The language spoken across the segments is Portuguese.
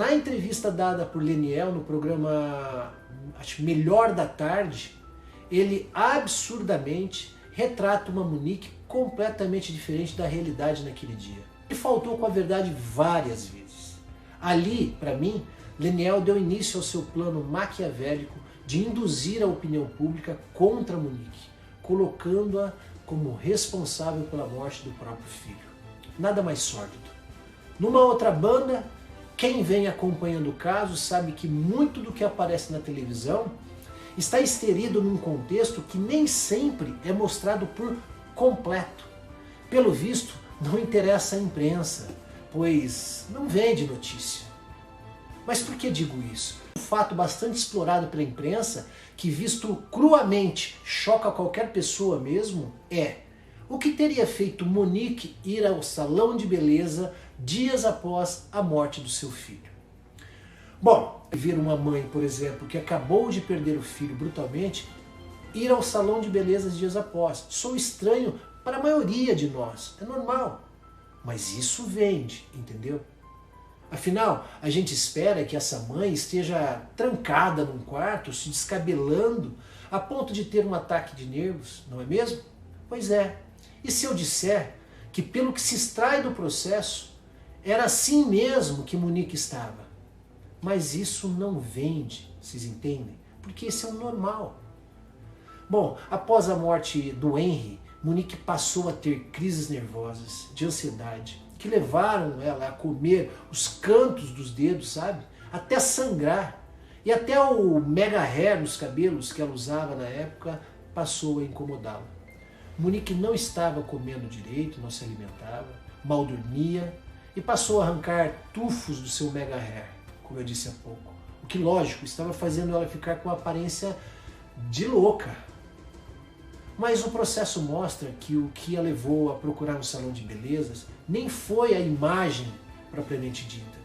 Na entrevista dada por Leniel no programa, acho, Melhor da Tarde, ele absurdamente retrata uma Monique completamente diferente da realidade naquele dia. Ele faltou com a verdade várias vezes. Ali, para mim, Leniel deu início ao seu plano maquiavélico de induzir a opinião pública contra Monique, colocando-a como responsável pela morte do próprio filho. Nada mais sórdido. Numa outra banda, quem vem acompanhando o caso sabe que muito do que aparece na televisão está inserido num contexto que nem sempre é mostrado por completo. Pelo visto, não interessa à imprensa, pois não vende notícia. Mas por que digo isso? Um fato bastante explorado pela imprensa, que visto cruamente choca qualquer pessoa mesmo, é: o que teria feito Monique ir ao salão de beleza dias após a morte do seu filho? Bom, ver uma mãe, por exemplo, que acabou de perder o filho brutalmente, ir ao salão de beleza dias após. Sou estranho para a maioria de nós, é normal. Mas isso vende, entendeu? Afinal, a gente espera que essa mãe esteja trancada num quarto, se descabelando, a ponto de ter um ataque de nervos, não é mesmo? Pois é. E se eu disser que, pelo que se extrai do processo, era assim mesmo que Monique estava? Mas isso não vende, vocês entendem? Porque esse é o normal. Bom, após a morte do Henry, Monique passou a ter crises nervosas, de ansiedade, que levaram ela a comer os cantos dos dedos, sabe? Até sangrar. E até o mega hair nos cabelos que ela usava na época passou a incomodá-la. Monique não estava comendo direito, não se alimentava, mal dormia e passou a arrancar tufos do seu mega hair, como eu disse há pouco. O que, lógico, estava fazendo ela ficar com a aparência de louca. Mas o processo mostra que o que a levou a procurar um salão de belezas nem foi a imagem propriamente dita,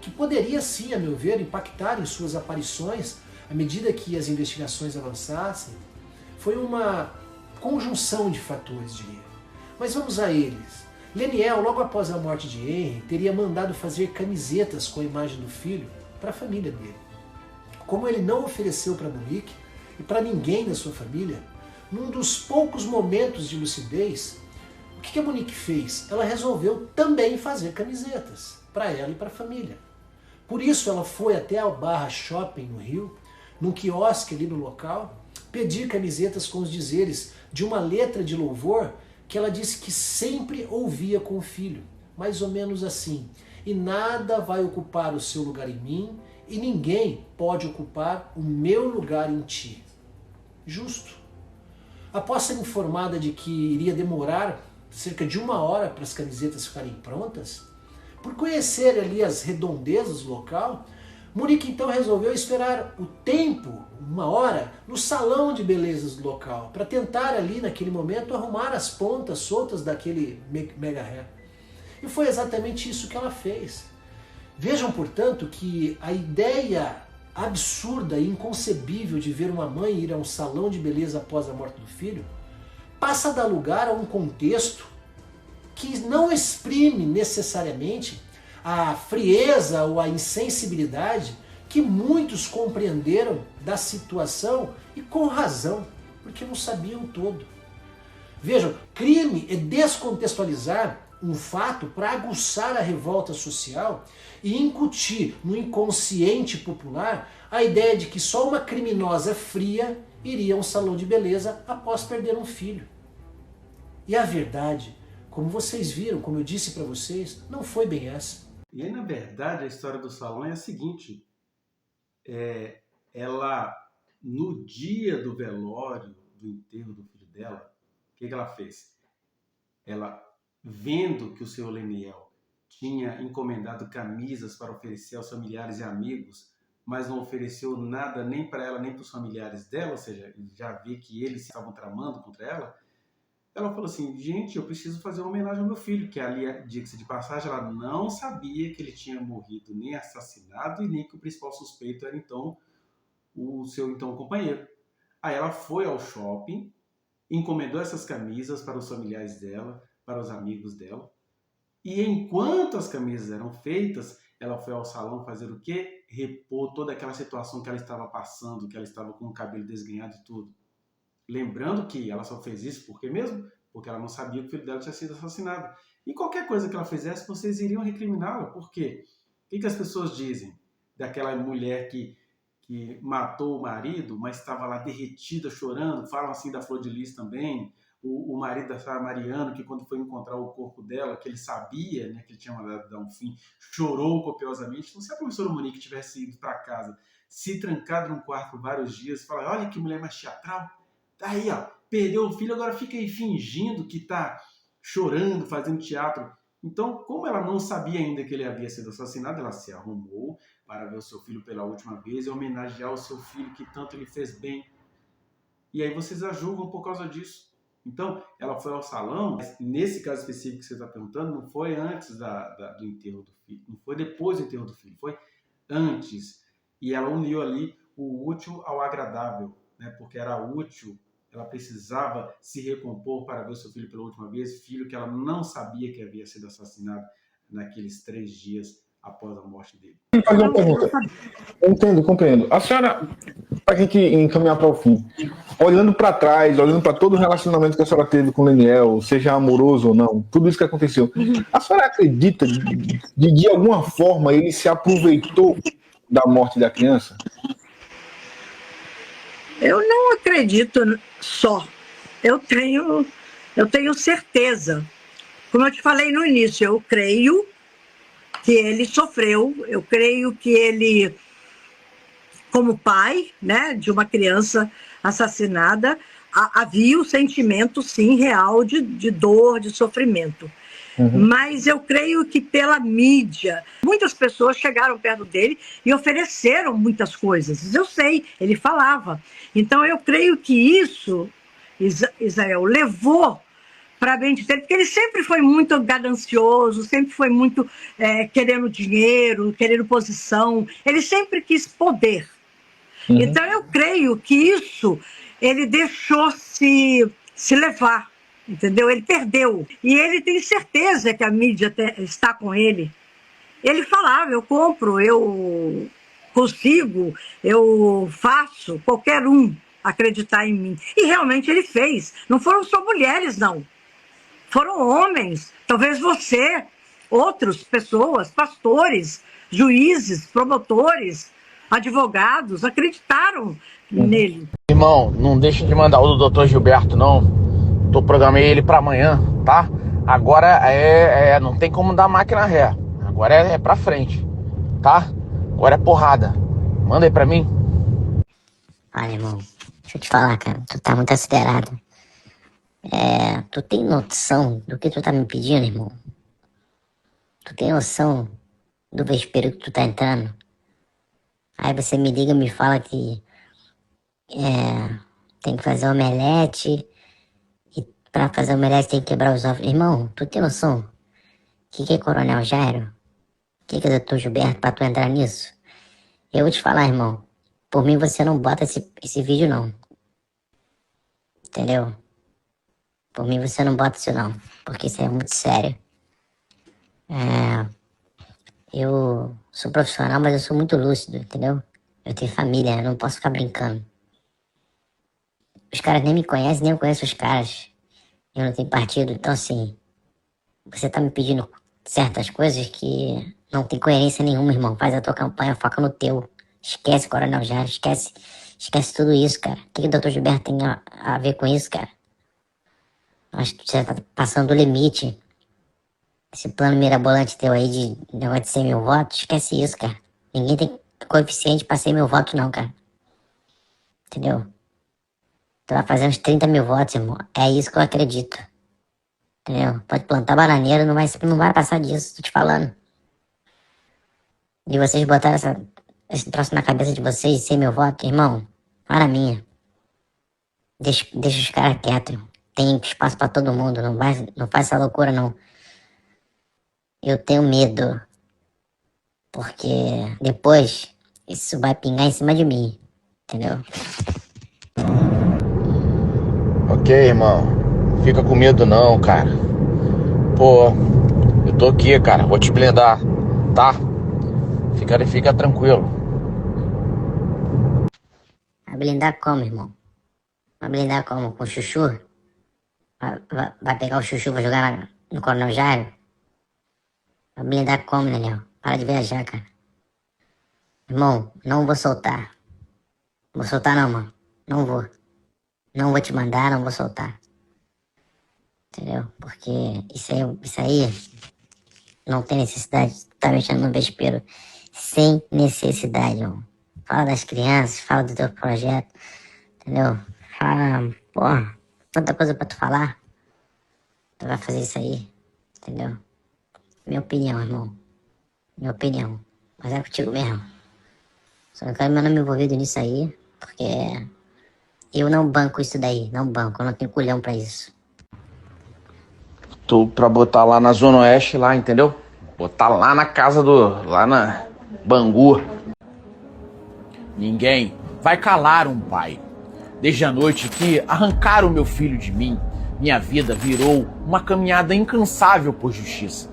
que poderia sim, a meu ver, impactar em suas aparições à medida que as investigações avançassem. Foi uma conjunção de fatores, diria. Mas vamos a eles. Leniel, logo após a morte de Henry, teria mandado fazer camisetas com a imagem do filho para a família dele. Como ele não ofereceu para Monique e para ninguém da sua família, num dos poucos momentos de lucidez, o que a Monique fez? Ela resolveu também fazer camisetas para ela e para a família. Por isso ela foi até a Barra Shopping no Rio, num quiosque ali no local, pedir camisetas com os dizeres de uma letra de louvor que ela disse que sempre ouvia com o filho, mais ou menos assim: e nada vai ocupar o seu lugar em mim, e ninguém pode ocupar o meu lugar em ti. Justo. Após ser informada de que iria demorar cerca de 1 hora para as camisetas ficarem prontas, por conhecer ali as redondezas do local, Monique então resolveu esperar o tempo, 1 hora, no salão de belezas do local, para tentar ali naquele momento arrumar as pontas soltas daquele mega hair. E foi exatamente isso que ela fez. Vejam, portanto, que a ideia absurda e inconcebível de ver uma mãe ir a um salão de beleza após a morte do filho passa a dar lugar a um contexto que não exprime necessariamente a frieza ou a insensibilidade que muitos compreenderam da situação, e com razão, porque não sabiam todo. Vejam, crime é descontextualizar um fato para aguçar a revolta social e incutir no inconsciente popular a ideia de que só uma criminosa fria iria a um salão de beleza após perder um filho. E a verdade, como vocês viram, como eu disse para vocês, não foi bem essa. E aí, na verdade, a história do salão é a seguinte: ela, no dia do velório, do enterro do filho dela, o que ela fez? Ela, vendo que o senhor Leniel tinha encomendado camisas para oferecer aos familiares e amigos, mas não ofereceu nada nem para ela nem para os familiares dela, ou seja, já vê que eles estavam tramando contra ela, ela falou assim: gente, eu preciso fazer uma homenagem ao meu filho, que ali, diga-se de passagem, ela não sabia que ele tinha morrido nem assassinado e nem que o principal suspeito era então o seu então companheiro. Aí ela foi ao shopping, encomendou essas camisas para os familiares dela, para os amigos dela, e enquanto as camisas eram feitas, ela foi ao salão fazer o quê? Repor toda aquela situação que ela estava passando, que ela estava com o cabelo desgrenhado e tudo. Lembrando que ela só fez isso porque mesmo? Porque ela não sabia que o filho dela tinha sido assassinado. E qualquer coisa que ela fizesse, vocês iriam recriminá-la. Por quê? O que as pessoas dizem daquela mulher que matou o marido, mas estava lá derretida, chorando? Falam assim da Flor de Lis também. O marido da Sara Mariano, que quando foi encontrar o corpo dela, que ele sabia, né, que ele tinha mandado dar um fim, chorou copiosamente. Então, se a professora Monique tivesse ido para casa, se trancado num quarto por vários dias, falar, olha que mulher mais teatral, tá aí, ó, perdeu o filho, agora fica aí fingindo que tá chorando, fazendo teatro. Então, como ela não sabia ainda que ele havia sido assassinado, ela se arrumou para ver o seu filho pela última vez e homenagear o seu filho que tanto lhe fez bem. E aí vocês a julgam por causa disso. Então, ela foi ao salão, mas nesse caso específico que você está perguntando, não foi antes do enterro do filho, não foi depois do enterro do filho, foi antes. E ela uniu ali o útil ao agradável, né? Porque era útil, ela precisava se recompor para ver o seu filho pela última vez, filho que ela não sabia que havia sido assassinado naqueles 3 dias após a morte dele. Fazer uma pergunta. Entendo, compreendo. A senhora, para a gente encaminhar para o fim, olhando para trás, olhando para todo o relacionamento que a senhora teve com o Leniel, seja amoroso ou não, tudo isso que aconteceu, a senhora acredita de alguma forma ele se aproveitou da morte da criança? Eu não acredito só. Eu tenho certeza. Como eu te falei no início, eu creio que ele sofreu, eu creio que ele, como pai, né, de uma criança assassinada, havia o sentimento, sim, real de dor, de sofrimento. Mas eu creio que pela mídia, muitas pessoas chegaram perto dele e ofereceram muitas coisas. Eu sei, ele falava. Então eu creio que isso, Israel, levou para a mente dele, porque ele sempre foi muito ganancioso, sempre foi muito querendo dinheiro, querendo posição, ele sempre quis poder. Então eu creio que isso ele deixou se levar, entendeu? Ele perdeu. E ele tem certeza que a mídia está com ele. Ele falava, eu compro, eu consigo, eu faço, qualquer um acreditar em mim. E realmente ele fez. Não foram só mulheres, não. Foram homens, talvez você, outras pessoas, pastores, juízes, promotores, advogados, acreditaram nele. Irmão, não deixa de mandar o do Dr. Gilberto, não. Programei ele para amanhã, tá? Agora não tem como dar máquina ré. Agora é pra frente, tá? Agora é porrada. Manda aí pra mim. Olha, irmão, deixa eu te falar, cara. Tu tá muito acelerado. Tu tem noção do que tu tá me pedindo, irmão? Tu tem noção do vespeiro que tu tá entrando? Aí você me liga e me fala que tem que fazer omelete, e pra fazer omelete tem que quebrar os ovos. Irmão, tu tem noção? O que é Coronel Jairo? O que é Dr. Gilberto pra tu entrar nisso? Eu vou te falar, irmão. Por mim você não bota esse vídeo, não. Entendeu? Por mim você não bota isso, não. Porque isso é muito sério. Eu sou profissional, mas eu sou muito lúcido, entendeu? Eu tenho família, eu não posso ficar brincando. Os caras nem me conhecem, nem eu conheço os caras. Eu não tenho partido, então assim... Você tá me pedindo certas coisas que não tem coerência nenhuma, irmão. Faz a tua campanha, foca no teu. Esquece Coronel Jairo, esquece tudo isso, cara. O que o Dr. Gilberto tem a ver com isso, cara? Acho que você tá passando do limite. Esse plano mirabolante teu aí de negócio de 100 mil votos, esquece isso, cara. Ninguém tem coeficiente pra 100 mil votos, não, cara. Entendeu? Tu vai fazer uns 30 mil votos, irmão. É isso que eu acredito. Entendeu? Pode plantar bananeira, não vai passar disso, tô te falando. E vocês botaram esse troço na cabeça de vocês, 100 mil votos, irmão, para minha. Deixa os caras quietos, irmão. Tem espaço pra todo mundo, não faz essa loucura, não. Eu tenho medo, porque depois isso vai pingar em cima de mim, entendeu? Ok, irmão. Não fica com medo não, cara. Pô, eu tô aqui, cara. Vou te blindar, tá? Fica tranquilo. Vai blindar como, irmão? Vai blindar como? Com o chuchu? Vai pegar o chuchu, vai jogar no Coronel Jairo? Vai blindar como, Daniel? Para de viajar, cara. Irmão, não vou soltar. Vou soltar não, mano. Não vou. Não vou te mandar, não vou soltar. Entendeu? Porque isso aí não tem necessidade. Tá mexendo no vespeiro sem necessidade, irmão. Fala das crianças, fala do teu projeto. Entendeu? Fala, porra, tanta coisa pra tu falar. Tu vai fazer isso aí. Entendeu? Minha opinião, irmão. Minha opinião. Mas é contigo mesmo. Só não quero meu nome envolvido nisso aí, porque eu não banco isso daí. Não banco, eu não tenho culhão pra isso. Tô pra botar lá na Zona Oeste, lá, entendeu? Botar lá na casa lá na Bangu. Ninguém vai calar um pai. Desde a noite que arrancaram meu filho de mim, minha vida virou uma caminhada incansável por justiça.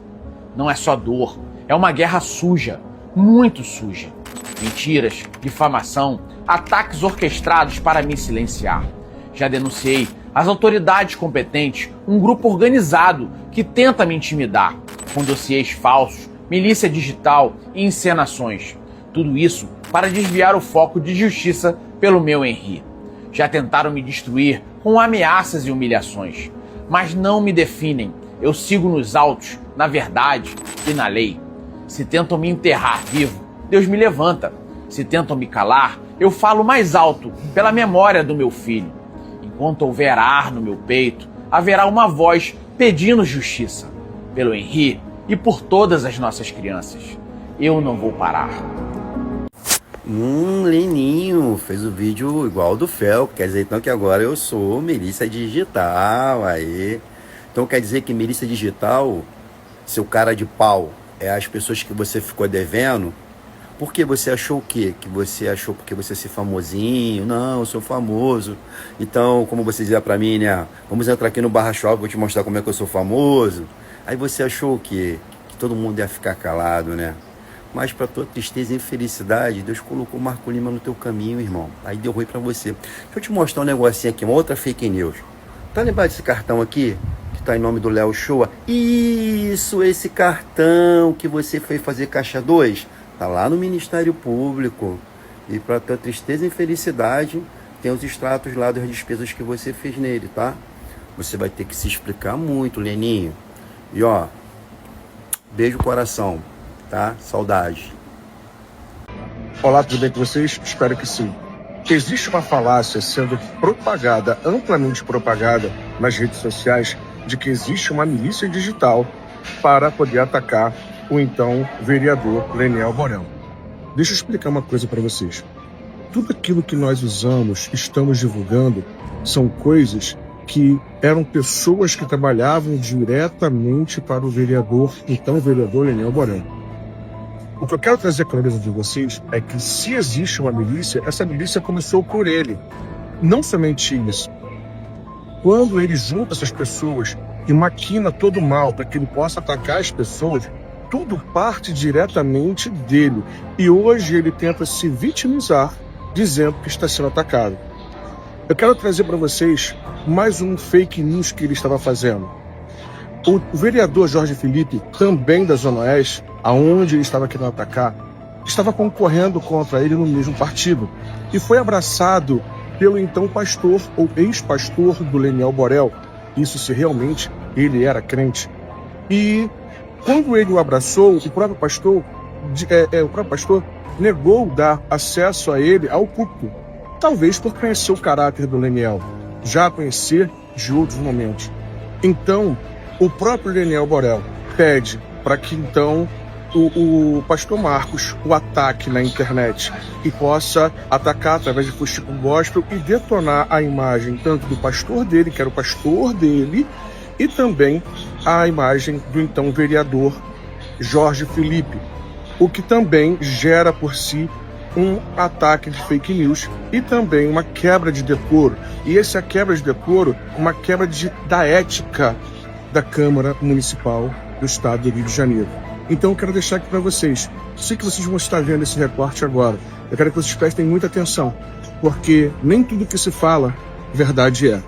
Não é só dor, é uma guerra suja, muito suja. Mentiras, difamação, ataques orquestrados para me silenciar. Já denunciei às autoridades competentes um grupo organizado que tenta me intimidar, com dossiês falsos, milícia digital e encenações. Tudo isso para desviar o foco de justiça pelo meu Henri. Já tentaram me destruir com ameaças e humilhações, mas não me definem. Eu sigo nos autos, na verdade e na lei. Se tentam me enterrar vivo, Deus me levanta. Se tentam me calar, eu falo mais alto pela memória do meu filho. Enquanto houver ar no meu peito, haverá uma voz pedindo justiça. Pelo Henri e por todas as nossas crianças. Eu não vou parar. Leninho, fez o vídeo igual ao do Fel. Quer dizer então que agora eu sou milícia digital, aí. Então quer dizer que milícia digital, seu cara de pau, é as pessoas que você ficou devendo? Porque você achou o quê? Que você achou porque você é famosinho? Não, eu sou famoso. Então, como você dizia pra mim, né? Vamos entrar aqui no Barra Shop, vou te mostrar como é que eu sou famoso. Aí você achou o quê? Que todo mundo ia ficar calado, né? Mas pra tua tristeza e infelicidade, Deus colocou o Marco Lima no teu caminho, irmão. Aí deu ruim pra você. Deixa eu te mostrar um negocinho aqui, uma outra fake news. Tá lembrado desse cartão aqui? Que tá em nome do Léo Shoa? Isso, esse cartão que você foi fazer caixa 2. Tá lá no Ministério Público. E pra tua tristeza e infelicidade, tem os extratos lá das despesas que você fez nele, tá? Você vai ter que se explicar muito, Leninho. E ó, beijo coração, tá? Saudade. Olá, tudo bem com vocês? Espero que sim. Existe uma falácia sendo propagada, amplamente propagada nas redes sociais, de que existe uma milícia digital para poder atacar o então vereador Leniel Borel. Deixa eu explicar uma coisa para vocês. Tudo aquilo que nós usamos, estamos divulgando, são coisas que eram pessoas que trabalhavam diretamente para o vereador, então vereador Leniel Borel. O que eu quero trazer a clareza de vocês é que se existe uma milícia, essa milícia começou por ele. Não somente isso. Quando ele junta essas pessoas e maquina todo o mal para que ele possa atacar as pessoas, tudo parte diretamente dele. E hoje ele tenta se vitimizar, dizendo que está sendo atacado. Eu quero trazer para vocês mais um fake news que ele estava fazendo. O vereador Jorge Felipe, também da Zona Oeste, aonde ele estava querendo atacar, estava concorrendo contra ele no mesmo partido. E foi abraçado pelo então pastor ou ex-pastor do Leniel Borel. Isso se realmente ele era crente. E quando ele o abraçou, o próprio pastor negou dar acesso a ele ao culto. Talvez por conhecer o caráter do Leniel, já conhecer de outros momentos. Então, o próprio Leniel Borel pede para que então o pastor Marcos o ataque na internet e possa atacar através de fustigo gospel e detonar a imagem tanto do pastor dele, que era o pastor dele, e também a imagem do então vereador Jorge Felipe, o que também gera por si um ataque de fake news e também uma quebra de decoro. E essa quebra de decoro, uma quebra da ética da Câmara Municipal do Estado do Rio de Janeiro. Então eu quero deixar aqui para vocês. Sei que vocês vão estar vendo esse recorte agora. Eu quero que vocês prestem muita atenção, porque nem tudo que se fala, verdade é.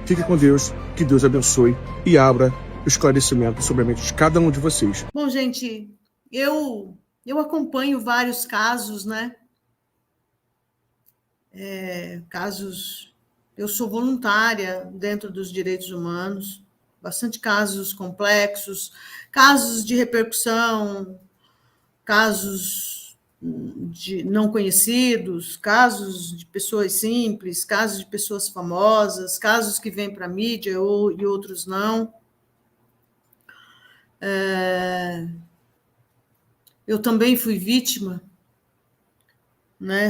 Fique com Deus, que Deus abençoe e abra o esclarecimento sobre a mente de cada um de vocês. Bom, gente, eu acompanho vários casos, né? Casos... Eu sou voluntária dentro dos direitos humanos, bastante casos complexos, casos de repercussão, casos de não conhecidos, casos de pessoas simples, casos de pessoas famosas, casos que vêm para a mídia e outros não. Eu também fui vítima, né?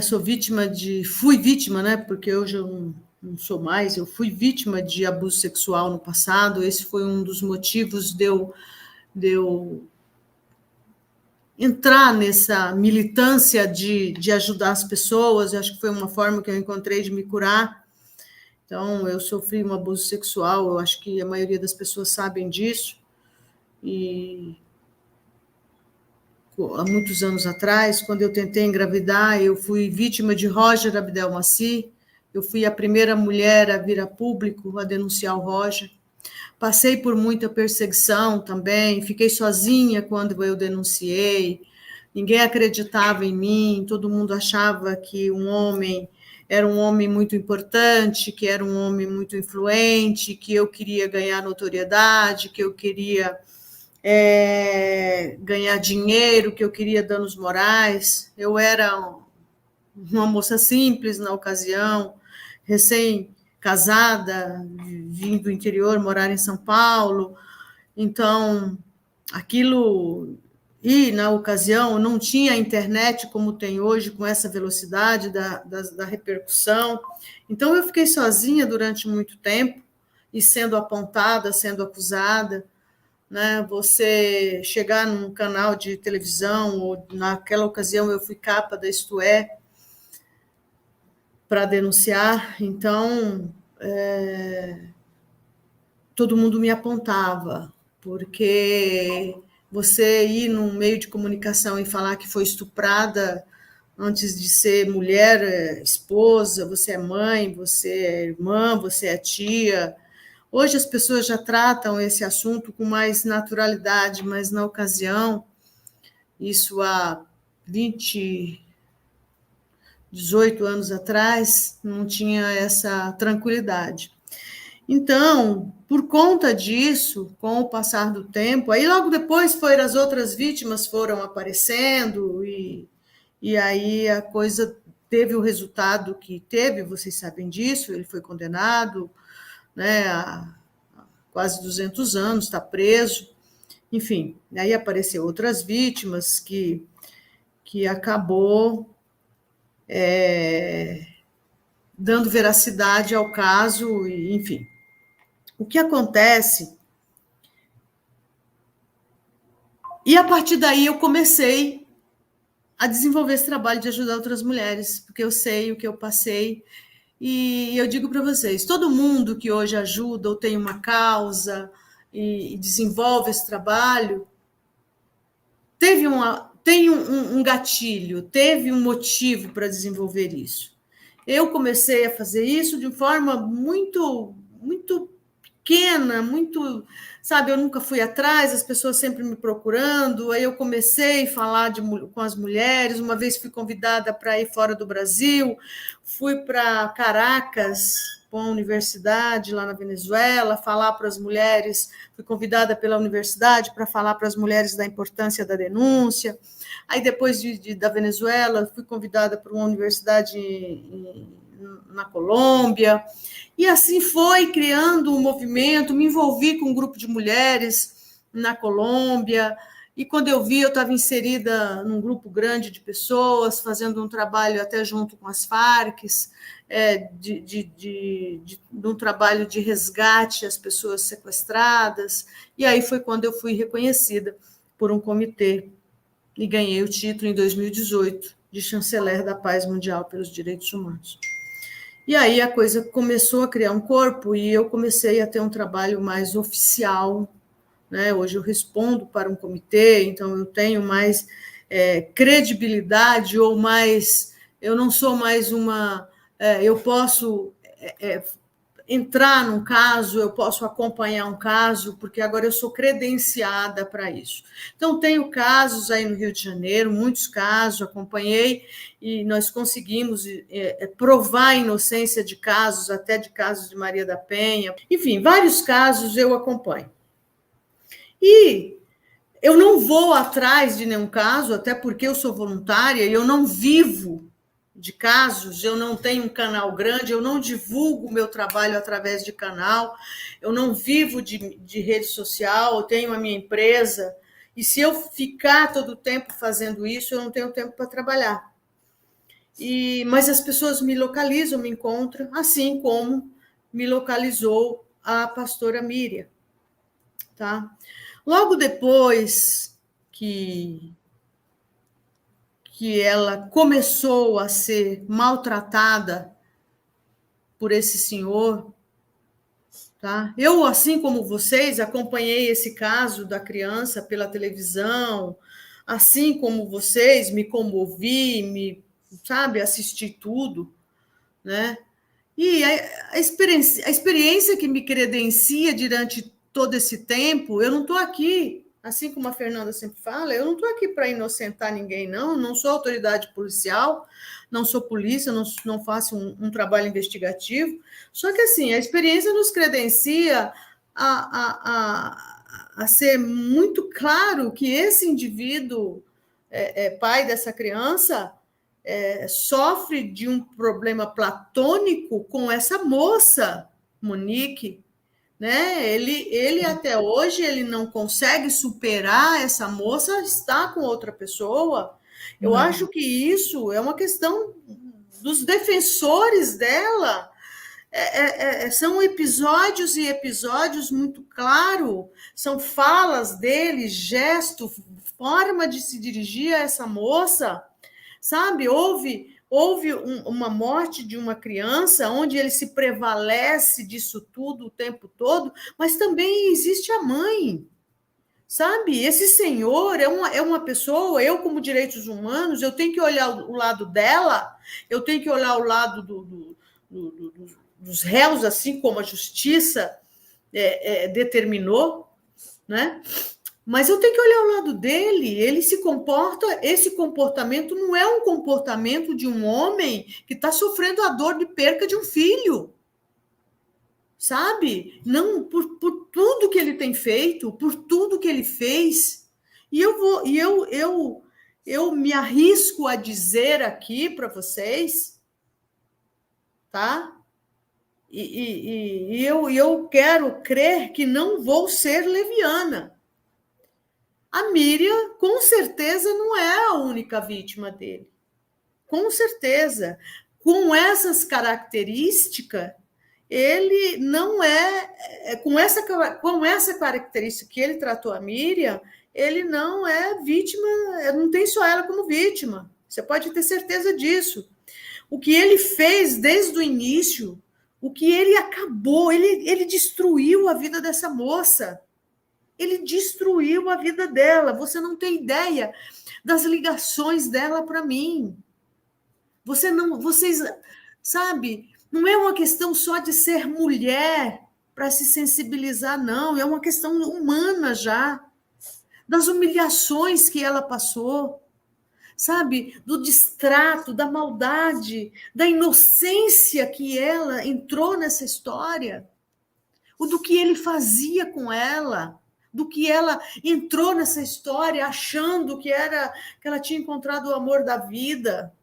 Fui vítima, né? Porque hoje eu não sou mais, eu fui vítima de abuso sexual no passado. Esse foi um dos motivos de eu entrar nessa militância de ajudar as pessoas. Eu acho que foi uma forma que eu encontrei de me curar. Então, eu sofri um abuso sexual, eu acho que a maioria das pessoas sabem disso. E há muitos anos atrás, quando eu tentei engravidar, eu fui vítima de Roger Abdelmaci. Eu fui a primeira mulher a vir a público a denunciar o Roger. Passei por muita perseguição também, fiquei sozinha quando eu denunciei. Ninguém acreditava em mim, todo mundo achava que um homem era um homem muito importante, que era um homem muito influente, que eu queria ganhar notoriedade, que eu queria ganhar dinheiro, que eu queria danos morais. Eu era uma moça simples na ocasião, recém-casada, vim do interior, morar em São Paulo. Então, aquilo... E, na ocasião, não tinha internet como tem hoje, com essa velocidade da repercussão. Então, eu fiquei sozinha durante muito tempo, e sendo apontada, sendo acusada, né? Você chegar num canal de televisão, ou naquela ocasião eu fui capa da Isto É, para denunciar. Então, todo mundo me apontava, porque você ir num meio de comunicação e falar que foi estuprada antes de ser mulher, esposa, você é mãe, você é irmã, você é tia. Hoje as pessoas já tratam esse assunto com mais naturalidade, mas na ocasião, isso há 18 anos atrás, não tinha essa tranquilidade. Então, por conta disso, com o passar do tempo, aí logo depois as outras vítimas foram aparecendo, e aí a coisa teve o resultado que teve, vocês sabem disso, ele foi condenado, né, há quase 200 anos, está preso, enfim, aí apareceram outras vítimas que acabou dando veracidade ao caso, enfim. O que acontece? E a partir daí eu comecei a desenvolver esse trabalho de ajudar outras mulheres, porque eu sei o que eu passei. E eu digo para vocês, todo mundo que hoje ajuda ou tem uma causa e desenvolve esse trabalho, tem um gatilho, teve um motivo para desenvolver isso. Eu comecei a fazer isso de forma muito, muito pequena, muito, sabe, eu nunca fui atrás, as pessoas sempre me procurando, aí eu comecei a falar com as mulheres, uma vez fui convidada para ir fora do Brasil, fui para Caracas, uma universidade lá na Venezuela, falar para as mulheres, fui convidada pela universidade para falar para as mulheres da importância da denúncia, aí depois da Venezuela, fui convidada para uma universidade na Colômbia, e assim foi criando um movimento, me envolvi com um grupo de mulheres na Colômbia, e quando eu vi, eu estava inserida num grupo grande de pessoas, fazendo um trabalho até junto com as Farc, de um trabalho de resgate às pessoas sequestradas, e aí foi quando eu fui reconhecida por um comitê, e ganhei o título em 2018 de chanceler da Paz Mundial pelos Direitos Humanos. E aí a coisa começou a criar um corpo e eu comecei a ter um trabalho mais oficial, né? Hoje eu respondo para um comitê, então eu tenho mais credibilidade, ou mais, eu não sou mais uma, eu posso entrar num caso, eu posso acompanhar um caso, porque agora eu sou credenciada para isso. Então, tenho casos aí no Rio de Janeiro, muitos casos, acompanhei, e nós conseguimos provar a inocência de casos, até de casos de Maria da Penha. Enfim, vários casos eu acompanho. E eu não vou atrás de nenhum caso, até porque eu sou voluntária e eu não vivo de casos, eu não tenho um canal grande, eu não divulgo o meu trabalho através de canal, eu não vivo de rede social, eu tenho a minha empresa, e se eu ficar todo o tempo fazendo isso, eu não tenho tempo para trabalhar. Mas as pessoas me localizam, me encontram, assim como me localizou a pastora Miriam. Tá? Logo depois que ela começou a ser maltratada por esse senhor, tá? Eu, assim como vocês, acompanhei esse caso da criança pela televisão, assim como vocês, me comovi, assisti tudo, né? E a experiência que me credencia durante todo esse tempo, eu não estou aqui, assim como a Fernanda sempre fala, eu não estou aqui para inocentar ninguém, não sou autoridade policial, não sou polícia, não faço um trabalho investigativo, só que assim, a experiência nos credencia a ser muito claro que esse indivíduo, pai dessa criança, sofre de um problema platônico com essa moça, Monique, né? Ele até hoje ele não consegue superar essa moça, está com outra pessoa. Eu acho que isso é uma questão dos defensores dela. São episódios e episódios muito claros, são falas dele, gesto, forma de se dirigir a essa moça. Sabe, houve uma morte de uma criança onde ele se prevalece disso tudo o tempo todo, mas também existe a mãe, sabe? Esse senhor é uma pessoa, eu como direitos humanos, eu tenho que olhar o lado dela, eu tenho que olhar o lado dos réus, assim como a justiça determinou, né? Mas eu tenho que olhar o lado dele, ele se comporta, esse comportamento não é um comportamento de um homem que está sofrendo a dor de perca de um filho, sabe? Não, por tudo que ele tem feito, por tudo que ele fez, e eu me arrisco a dizer aqui para vocês, tá? E eu quero crer que não vou ser leviana. A Miriam, com certeza, não é a única vítima dele. Com certeza. Com essas características, ele não é... Com essa característica que ele tratou a Miriam, ele não é vítima, não tem só ela como vítima. Você pode ter certeza disso. O que ele fez desde o início, o que ele acabou, ele destruiu a vida dessa moça. Ele destruiu a vida dela. Você não tem ideia das ligações dela para mim. Vocês, sabe, não é uma questão só de ser mulher para se sensibilizar, não. É uma questão humana já. Das humilhações que ela passou, sabe, do distrato, da maldade, da inocência que ela entrou nessa história, o do que ele fazia com ela, do que ela entrou nessa história achando que ela tinha encontrado o amor da vida,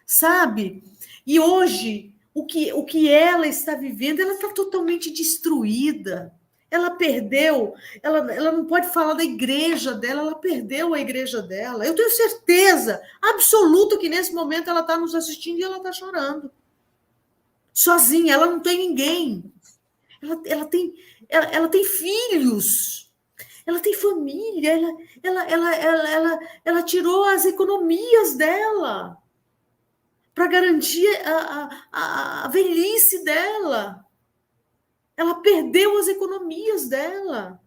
sabe? E hoje, o que ela está vivendo, ela está totalmente destruída. Ela perdeu, ela não pode falar da igreja dela, ela perdeu a igreja dela. Eu tenho certeza absoluta que nesse momento ela está nos assistindo e ela está chorando. Sozinha, ela não tem ninguém. Ela tem filhos, ela tem família, ela tirou as economias dela para garantir a velhice dela. Ela perdeu as economias dela.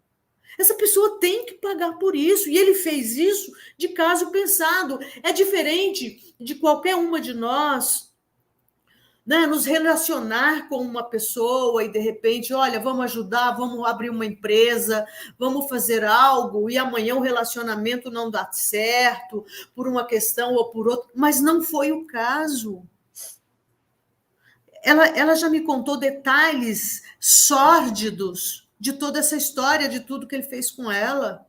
Essa pessoa tem que pagar por isso. E ele fez isso de caso pensado. É diferente de qualquer uma de nós, né, nos relacionar com uma pessoa e, de repente, olha, vamos ajudar, vamos abrir uma empresa, vamos fazer algo, e amanhã o relacionamento não dá certo por uma questão ou por outra. Mas não foi o caso. Ela já me contou detalhes sórdidos de toda essa história, de tudo que ele fez com ela,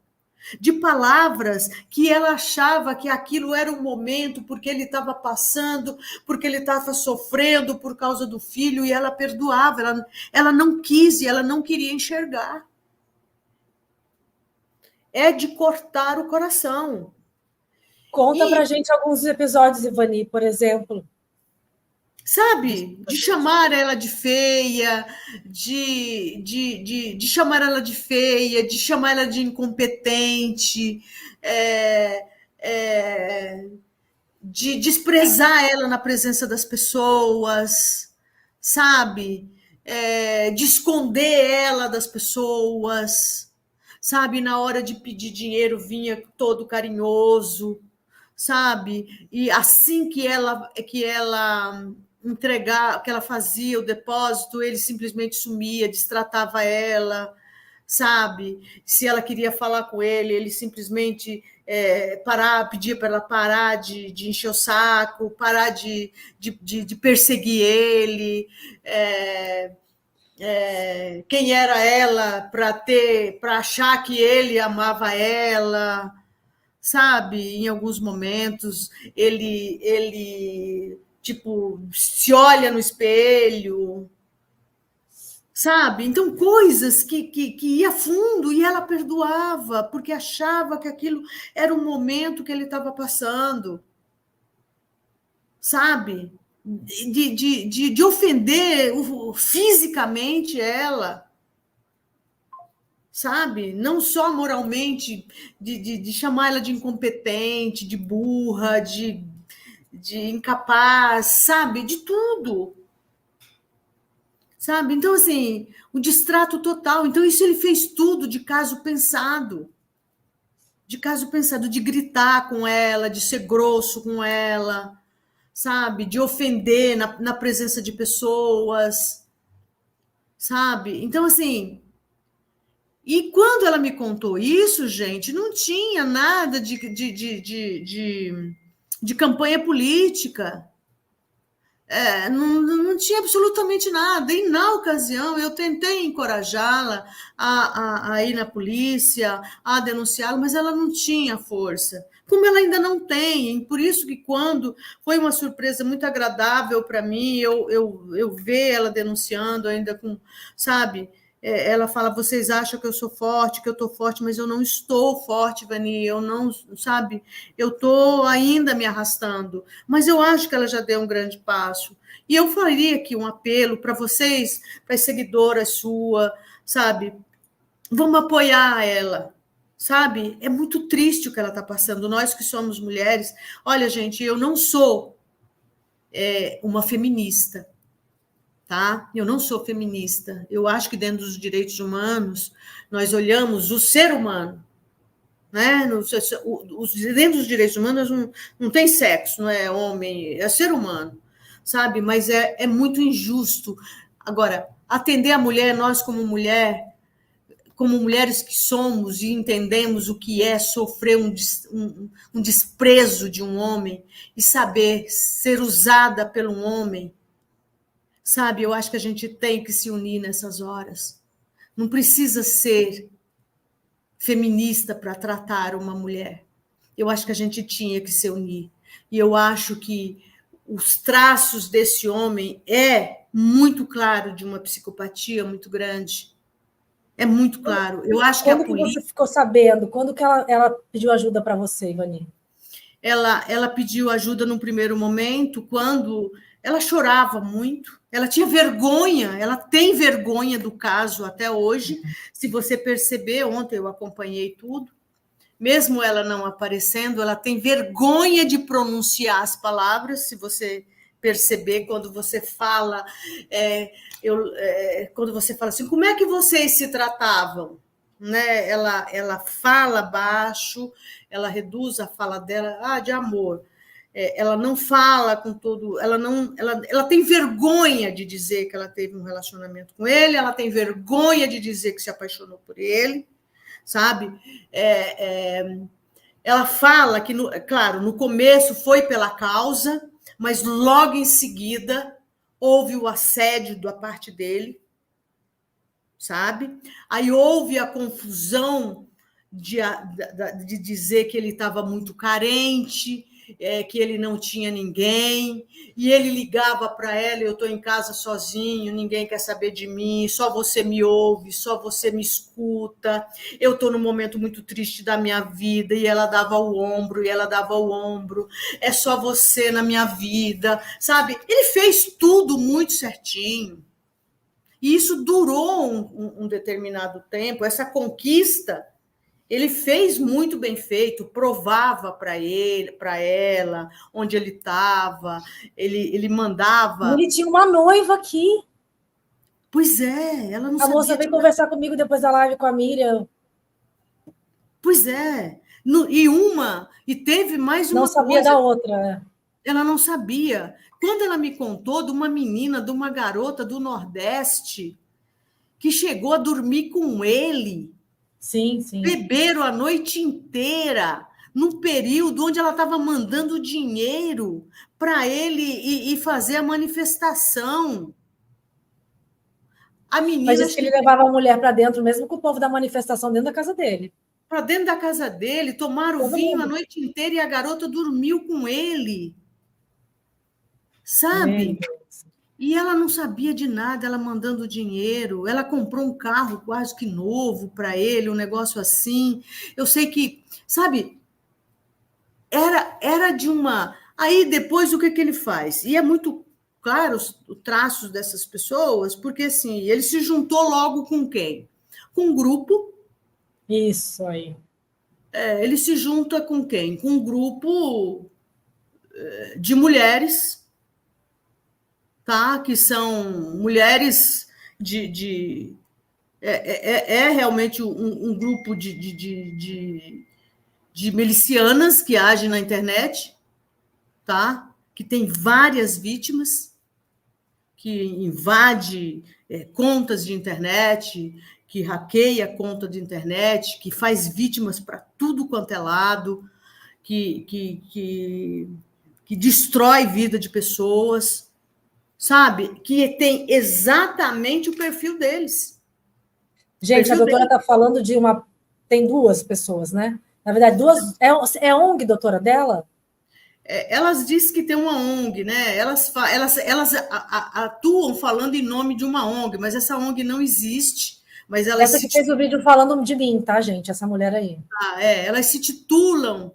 de palavras que ela achava que aquilo era um momento porque ele estava passando, porque ele estava sofrendo por causa do filho, e ela perdoava, ela não quis e ela não queria enxergar. É de cortar o coração. Conta pra gente alguns episódios, Ivani, por exemplo. Sabe, de chamar ela de feia, de chamar ela de feia, de chamar ela de incompetente, de desprezar ela na presença das pessoas, sabe? De esconder ela das pessoas, sabe? Na hora de pedir dinheiro vinha todo carinhoso, sabe? E assim que ela entregar, que ela fazia o depósito, ele simplesmente sumia, destratava ela, sabe? Se ela queria falar com ele, ele simplesmente pedia para ela parar de encher o saco, parar de perseguir ele. Quem era ela para achar que ele amava ela, sabe? Em alguns momentos ele tipo, se olha no espelho, sabe? Então, coisas que ia fundo e ela perdoava, porque achava que aquilo era um momento que ele estava passando, sabe? De ofender fisicamente ela, sabe? Não só moralmente, de chamar ela de incompetente, de burra, de incapaz, sabe? De tudo. Sabe? Então, assim, o distrato total. Então, isso ele fez tudo de caso pensado. De caso pensado, de gritar com ela, de ser grosso com ela, sabe? De ofender na presença de pessoas, sabe? Então, assim... E quando ela me contou isso, gente, não tinha nada de campanha política. Não tinha absolutamente nada. E, na ocasião, eu tentei encorajá-la a ir na polícia, a denunciá-la, mas ela não tinha força. Como ela ainda não tem. Por isso que, quando foi uma surpresa muito agradável para mim, eu ver ela denunciando ainda com, sabe... Ela fala, vocês acham que eu sou forte, que eu estou forte, mas eu não estou forte, Vani, eu não, sabe, eu estou ainda me arrastando, mas eu acho que ela já deu um grande passo. E eu faria aqui um apelo para vocês, para as seguidoras suas, sabe, vamos apoiar ela, sabe, é muito triste o que ela está passando, nós que somos mulheres, olha, gente, eu não sou uma feminista, tá? Eu não sou feminista. Eu acho que dentro dos direitos humanos nós olhamos o ser humano, né? Dentro dos direitos humanos não tem sexo, não é homem, é ser humano, sabe? Mas é muito injusto. Agora, atender a mulher, nós como mulher, como mulheres que somos e entendemos o que é sofrer um desprezo de um homem e saber ser usada pelo homem, sabe, eu acho que a gente tem que se unir nessas horas. Não precisa ser feminista para tratar uma mulher. Eu acho que a gente tinha que se unir. E eu acho que os traços desse homem é muito claro de uma psicopatia muito grande. É muito claro. Eu acho que a polícia... Você ficou sabendo? Quando que ela pediu ajuda para você, Ivani? Ela pediu ajuda no primeiro momento, quando ela chorava muito. Ela tinha vergonha, ela tem vergonha do caso até hoje. Se você perceber, ontem eu acompanhei tudo. Mesmo ela não aparecendo, ela tem vergonha de pronunciar as palavras. Se você perceber quando você fala, quando você fala assim, como é que vocês se tratavam? Né? Ela fala baixo, ela reduz a fala dela, de amor. Ela não fala com todo, ela tem vergonha de dizer que ela teve um relacionamento com ele, ela tem vergonha de dizer que se apaixonou por ele, sabe? Ela fala que, claro, no começo foi pela causa, mas logo em seguida houve o assédio da parte dele, sabe? Aí houve a confusão de dizer que ele estava muito carente, que ele não tinha ninguém, e ele ligava para ela, eu estou em casa sozinho, ninguém quer saber de mim, só você me ouve, só você me escuta, eu estou num momento muito triste da minha vida, e ela dava o ombro, é só você na minha vida, sabe? Ele fez tudo muito certinho, e isso durou um determinado tempo, essa conquista. Ele fez muito bem feito, provava para ele, para ela, onde ele estava, ele mandava. Ele tinha uma noiva aqui. Pois é, ela não sabia. A moça veio conversar comigo depois da live com a Miriam. Pois é. E teve mais uma coisa. Não sabia da outra. Ela não sabia. Quando ela me contou de uma menina, de uma garota do Nordeste, que chegou a dormir com ele. Sim, sim. Beberam a noite inteira, num período onde ela estava mandando dinheiro para ele e fazer a manifestação. A menina. Mas disse que ele levava a mulher para dentro, mesmo com o povo da manifestação dentro da casa dele. Para dentro da casa dele, tomaram vinho a noite inteira e a garota dormiu com ele. Sabe? E ela não sabia de nada, ela mandando dinheiro, ela comprou um carro quase que novo para ele, um negócio assim. Eu sei que, sabe, era de uma... Aí depois o que ele faz? E é muito claro os traços dessas pessoas, porque assim, ele se juntou logo com quem? Com um grupo. Isso aí. Ele se junta com quem? Com um grupo de mulheres, tá? Que são mulheres realmente um grupo de milicianas que agem na internet, tá? Que tem várias vítimas, que invade contas de internet, que hackeia conta de internet, que faz vítimas para tudo quanto é lado, que destrói vida de pessoas, sabe? Que tem exatamente o perfil deles. Gente, a doutora está falando de uma... Tem duas pessoas, né? Na verdade, duas... É a ONG, doutora, dela? Elas dizem que tem uma ONG, né? Elas atuam falando em nome de uma ONG, mas essa ONG não existe. Mas elas essa que fez o vídeo falando de mim, tá, gente? Essa mulher aí. Elas se titulam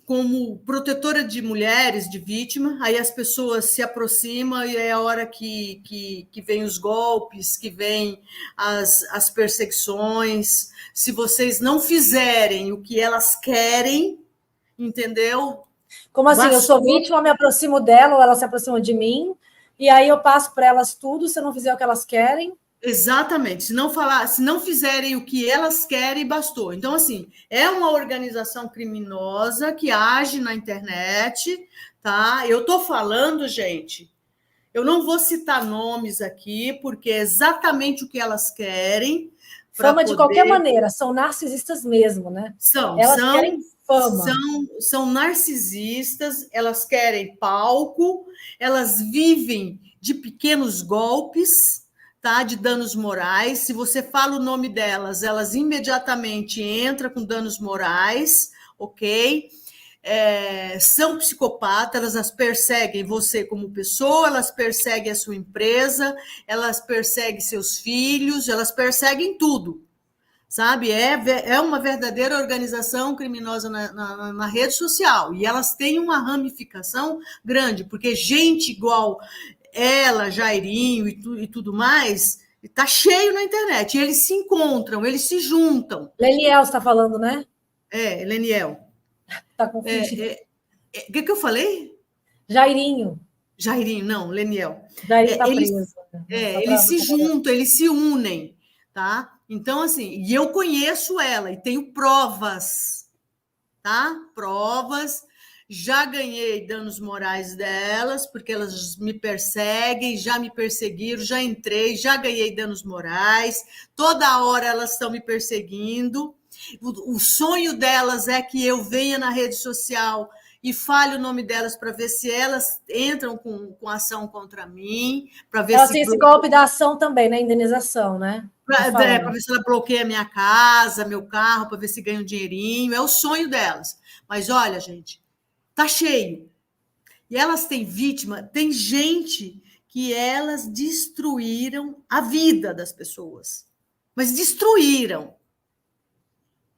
como protetora de mulheres, de vítima, aí as pessoas se aproximam e é a hora que vem os golpes, que vem as perseguições. Se vocês não fizerem o que elas querem, entendeu? Como assim? Eu sou vítima, me aproximo dela, ou ela se aproxima de mim, e aí eu passo para elas tudo, se eu não fizer o que elas querem. Exatamente, se não fizerem o que elas querem, bastou. Então, assim, é uma organização criminosa que age na internet, tá? Eu estou falando, gente, eu não vou citar nomes aqui, porque é exatamente o que elas querem. Fama de qualquer maneira, são narcisistas mesmo, né? Elas querem fama. São narcisistas, elas querem palco, elas vivem de pequenos golpes, tá? De danos morais. Se você fala o nome delas, elas imediatamente entram com danos morais, ok? São psicopatas, elas perseguem você como pessoa, elas perseguem a sua empresa, elas perseguem seus filhos, elas perseguem tudo, sabe? É uma verdadeira organização criminosa na rede social, e elas têm uma ramificação grande, porque gente igual ela, Jairinho e tudo mais, está cheio na internet, e eles se encontram, eles se juntam. Leniel está falando, né? Leniel. Tá confundindo. O que eu falei? Jairinho. Jairinho, não, Leniel. Jairinho tá preso. Eles se juntam, eles se unem, tá? Então, assim, e eu conheço ela e tenho provas, tá? Provas. Já ganhei danos morais delas, porque elas me perseguem, já me perseguiram, já entrei, já ganhei danos morais. Toda hora elas estão me perseguindo. O sonho delas é que eu venha na rede social e fale o nome delas para ver se elas entram com ação contra mim, para ver Ela se tem esse golpe da ação também, né? Indenização, né? para ver se ela bloqueia minha casa, meu carro, para ver se ganha um dinheirinho. É o sonho delas. Mas olha, gente, tá cheio. E elas têm vítima, tem gente que elas destruíram a vida das pessoas. Mas destruíram.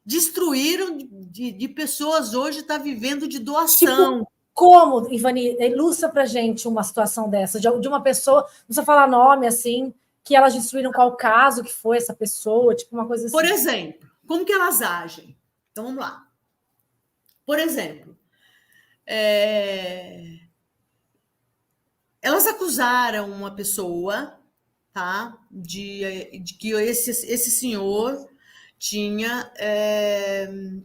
Destruíram de pessoas hoje estar vivendo de doação. Tipo, como, Ivani, ilustra pra gente uma situação dessa, de uma pessoa, não precisa falar nome, assim, que elas destruíram, qual caso que foi essa pessoa, tipo uma coisa assim. Por exemplo, como que elas agem? Então, vamos lá. Por exemplo, elas acusaram uma pessoa, tá, de que esse senhor tinha,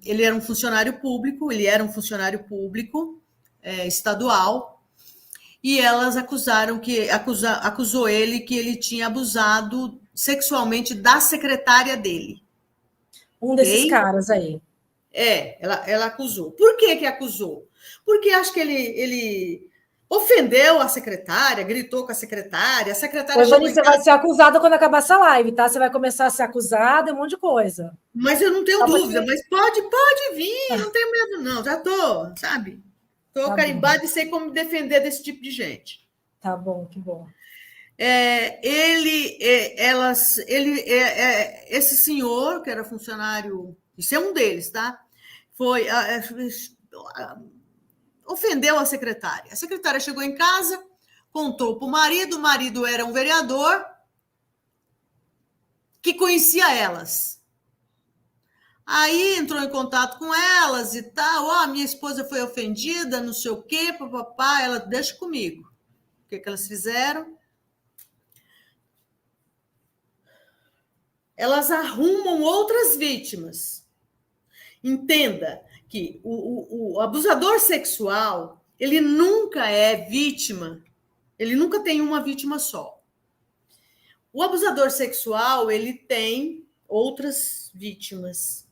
ele era um funcionário público, estadual, e elas acusaram acusou ele que ele tinha abusado sexualmente da secretária dele. Um desses caras aí. Ela acusou. Por que acusou? Porque acho que ele ofendeu a secretária, gritou com a secretária. Você vai ser acusada quando acabar essa live, tá? Você vai começar a ser acusada, um monte de coisa. Mas eu não tenho dúvida, mas pode vir, não tenho medo, não. Já tô, sabe? Tô carimbada e sei como me defender desse tipo de gente. Tá bom, que bom. Esse senhor, que era funcionário, isso é um deles, tá? Ofendeu a secretária. A secretária chegou em casa, contou para o marido era um vereador que conhecia elas. Aí entrou em contato com elas e tal, minha esposa foi ofendida, não sei o quê, papapá, ela, deixa comigo. O que elas fizeram? Elas arrumam outras vítimas. Entenda que o abusador sexual, ele nunca é vítima, ele nunca tem uma vítima só. O abusador sexual, ele tem outras vítimas.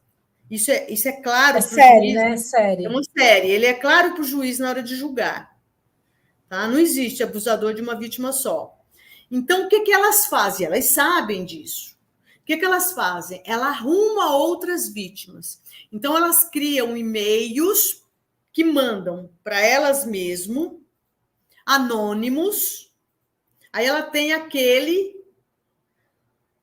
Isso é claro. É série, né? É série. É uma série. Ele é claro para o juiz na hora de julgar. Tá? Não existe abusador de uma vítima só. Então, o que elas fazem? Elas sabem disso. O que elas fazem? Ela arruma outras vítimas. Então, elas criam e-mails que mandam para elas mesmas, anônimos. Aí ela tem aquele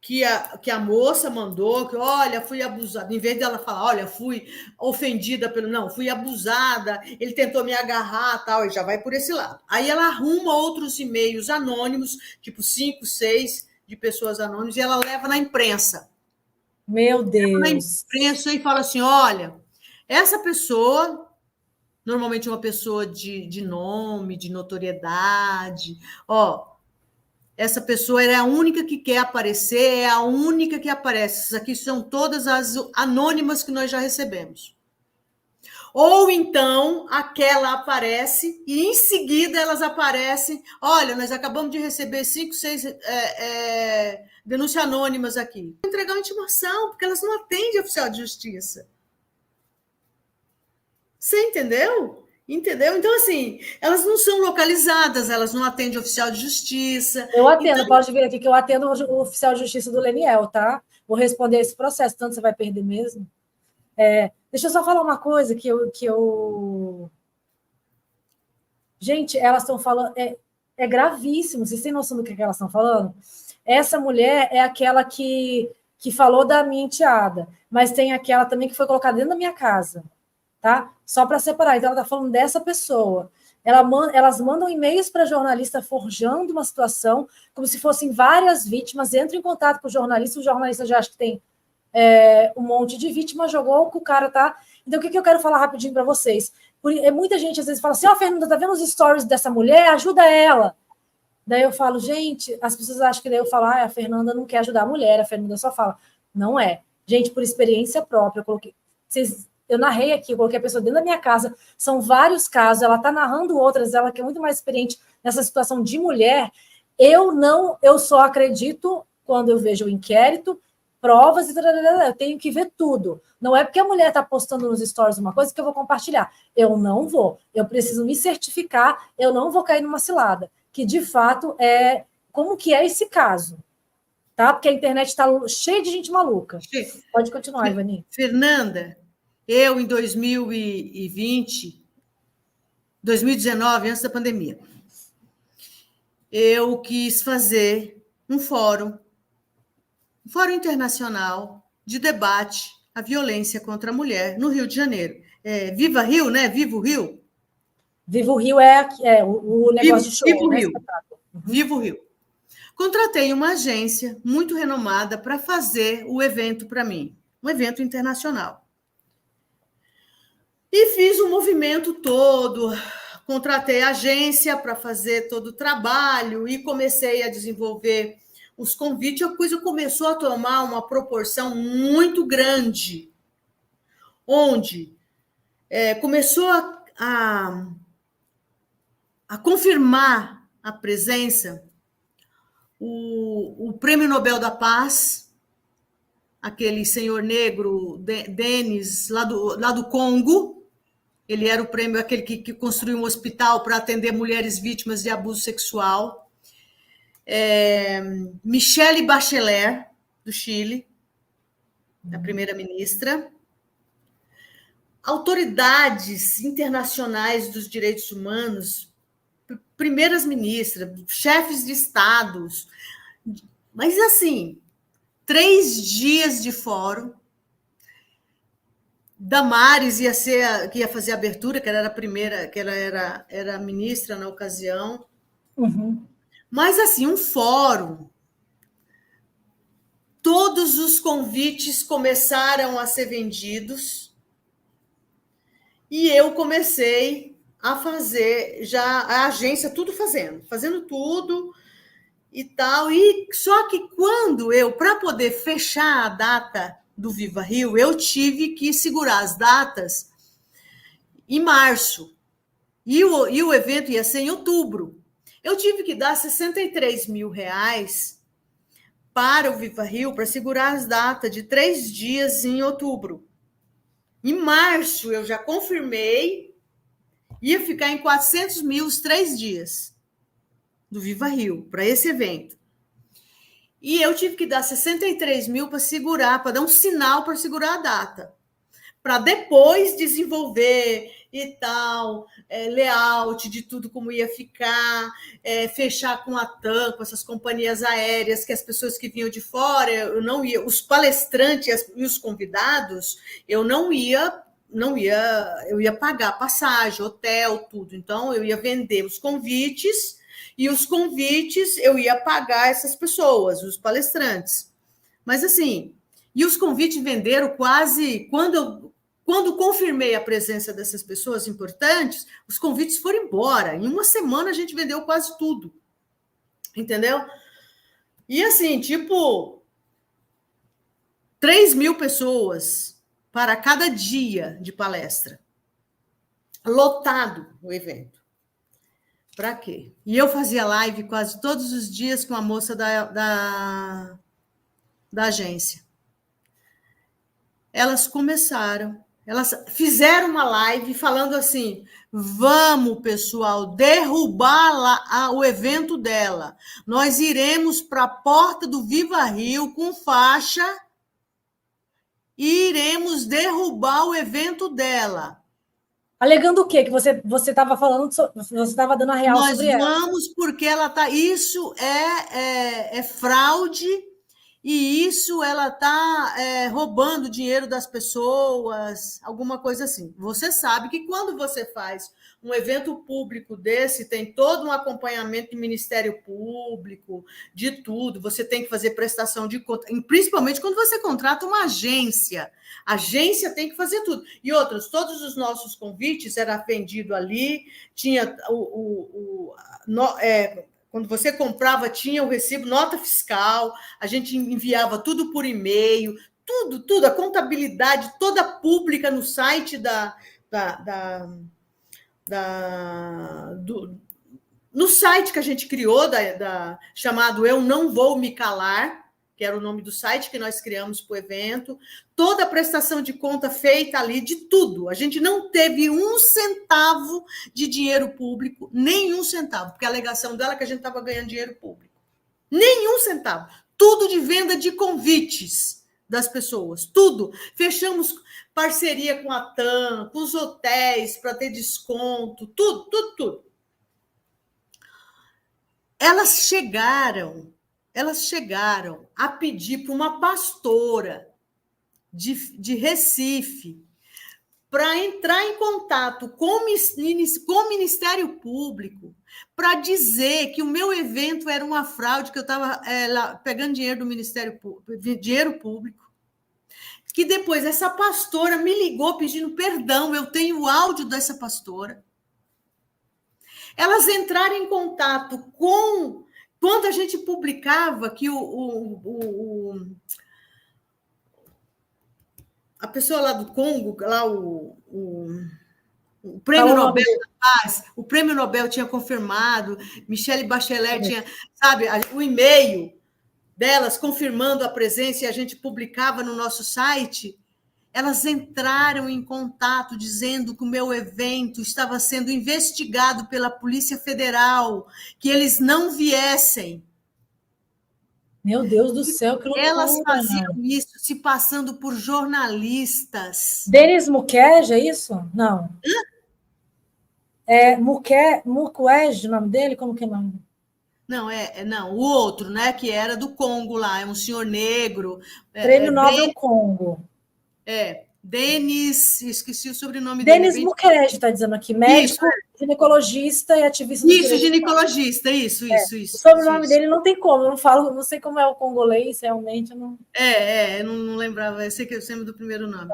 que a moça mandou, que, olha, fui abusada. Em vez dela falar, olha, fui ofendida pelo... Não, fui abusada, ele tentou me agarrar, tal, e já vai por esse lado. Aí ela arruma outros e-mails anônimos, tipo 5, 6 de pessoas anônimas, e ela leva na imprensa. Meu Deus! Leva na imprensa e fala assim, olha, essa pessoa, normalmente uma pessoa de nome, de notoriedade, essa pessoa é a única que quer aparecer, é a única que aparece. Essas aqui são todas as anônimas que nós já recebemos. Ou então, aquela aparece e em seguida elas aparecem. Olha, nós acabamos de receber 5, 6 denúncias anônimas aqui. Vou entregar uma intimação, porque elas não atendem oficial de justiça. Você entendeu? Entendeu? Então, assim, elas não são localizadas, elas não atendem oficial de justiça. Eu atendo, então... pode vir aqui que eu atendo o oficial de justiça do Leniel, tá? Vou responder esse processo, tanto você vai perder mesmo. Deixa eu só falar uma coisa que eu... Gente, elas estão falando... É gravíssimo, vocês têm noção do que elas estão falando? Essa mulher é aquela que falou da minha enteada, mas tem aquela também que foi colocada dentro da minha casa. Tá? Só para separar. Então, ela está falando dessa pessoa. Elas mandam e-mails para a jornalista forjando uma situação, como se fossem várias vítimas, entram em contato com o jornalista já acha que tem um monte de vítimas, jogou que o cara tá... Então, o que eu quero falar rapidinho para vocês? Muita gente às vezes fala assim, Fernanda, tá vendo os stories dessa mulher? Ajuda ela. Daí eu falo, gente, as pessoas acham que daí eu falo, a Fernanda não quer ajudar a mulher, a Fernanda só fala. Não é. Gente, por experiência própria, eu narrei aqui, eu coloquei a pessoa dentro da minha casa, são vários casos, ela está narrando outras, ela que é muito mais experiente nessa situação de mulher. Eu só acredito quando eu vejo o inquérito, provas, eu tenho que ver tudo. Não é porque a mulher está postando nos stories uma coisa que eu vou compartilhar. Eu não vou. Eu preciso me certificar, eu não vou cair numa cilada. Que, de fato, como que é esse caso. Tá? Porque a internet está cheia de gente maluca. Pode continuar, Ivani. Fernanda, eu, em 2019, antes da pandemia, eu quis fazer um fórum internacional de debate à violência contra a mulher no Rio de Janeiro. Viva Rio, né? Viva o Rio. Viva o Rio o negócio de show. Viva o Rio. Viva o Rio. Contratei uma agência muito renomada para fazer o evento para mim, um evento internacional. E fiz o movimento todo, contratei a agência para fazer todo o trabalho e comecei a desenvolver os convites. A coisa começou a tomar uma proporção muito grande, onde começou a confirmar a presença o Prêmio Nobel da Paz, aquele senhor negro, Denis, lá do Congo. Ele era o prêmio, aquele que construiu um hospital para atender mulheres vítimas de abuso sexual. Michelle Bachelet, do Chile, a primeira-ministra. Autoridades internacionais dos direitos humanos, primeiras ministras, chefes de estados. Mas, assim, 3 dias de fórum. Damares que ia fazer a abertura, que ela era a primeira, que ela era ministra na ocasião. Uhum. Mas, assim, um fórum. Todos os convites começaram a ser vendidos e eu comecei a fazer já a agência, tudo fazendo tudo e tal. E só que quando para poder fechar a data do Viva Rio, eu tive que segurar as datas em março. E o evento ia ser em outubro. Eu tive que dar R$63 mil para o Viva Rio, para segurar as datas de 3 dias em outubro. Em março, eu já confirmei, ia ficar em 400 mil os 3 dias do Viva Rio, para esse evento. E eu tive que dar 63 mil para segurar, para dar um sinal para segurar a data. Para depois desenvolver e tal, layout de tudo como ia ficar, fechar com a TAM, com essas companhias aéreas, que as pessoas que vinham de fora, eu não ia, os palestrantes e os convidados, eu ia pagar passagem, hotel, tudo. Então, eu ia vender os convites, e os convites eu ia pagar essas pessoas, os palestrantes. Mas, assim, e os convites venderam quase... Quando confirmei a presença dessas pessoas importantes, os convites foram embora. Em uma semana, a gente vendeu quase tudo. Entendeu? E, assim, 3 mil pessoas para cada dia de palestra. Lotado o evento. Para quê? E eu fazia live quase todos os dias com a moça da agência. Elas fizeram uma live falando assim: vamos, pessoal, derrubar o evento dela. Nós iremos para a porta do Viva Rio com faixa e iremos derrubar o evento dela. Alegando o quê? Que você estava falando, você estava dando a real sobre ela. Nós vamos porque ela está... Isso é fraude e isso ela está roubando dinheiro das pessoas, alguma coisa assim. Você sabe que quando você faz um evento público desse, tem todo um acompanhamento do Ministério Público, de tudo, você tem que fazer prestação de conta, principalmente quando você contrata uma agência. A agência tem que fazer tudo. E outros, todos os nossos convites eram vendidos ali, tinha quando você comprava, tinha o recibo, nota fiscal, a gente enviava tudo por e-mail, tudo, a contabilidade toda pública no site no site que a gente criou, chamado Eu Não Vou Me Calar, que era o nome do site que nós criamos para o evento, toda a prestação de conta feita ali, de tudo. A gente não teve um centavo de dinheiro público, nenhum centavo, porque a alegação dela é que a gente estava ganhando dinheiro público. Nenhum centavo. Tudo de venda de convites das pessoas, tudo. Fechamos parceria com a TAM, com os hotéis para ter desconto, tudo. Elas chegaram a pedir para uma pastora de Recife para entrar em contato com o Ministério Público para dizer que o meu evento era uma fraude, que eu estava pegando dinheiro do Ministério Público, dinheiro público, que depois essa pastora me ligou pedindo perdão, eu tenho o áudio dessa pastora. Elas entraram em contato com... Quando a gente publicava que a pessoa lá do Congo, lá o Prêmio Nobel da Paz, o Prêmio Nobel tinha confirmado, Michelle Bachelet tinha, sabe, o e-mail delas confirmando a presença e a gente publicava no nosso site, elas entraram em contato dizendo que o meu evento estava sendo investigado pela Polícia Federal, que eles não viessem. Meu Deus do céu, que loucura. Elas faziam isso se passando por jornalistas. Denis Mukwege, é isso? Não. É Mukwege, o nome dele? Como que é o nome? Não, o outro, né, que era do Congo lá, é um senhor negro. Prêmio Nobel Congo. Denis, esqueci o sobrenome dele. Denis Mukwege, está dizendo aqui, médico, ginecologista e ativista. Isso, ginecologista, isso. O sobrenome dele não tem como, eu não falo, não sei como é o congolês, realmente. Eu não... eu não lembrava, eu sei que eu lembro do primeiro nome.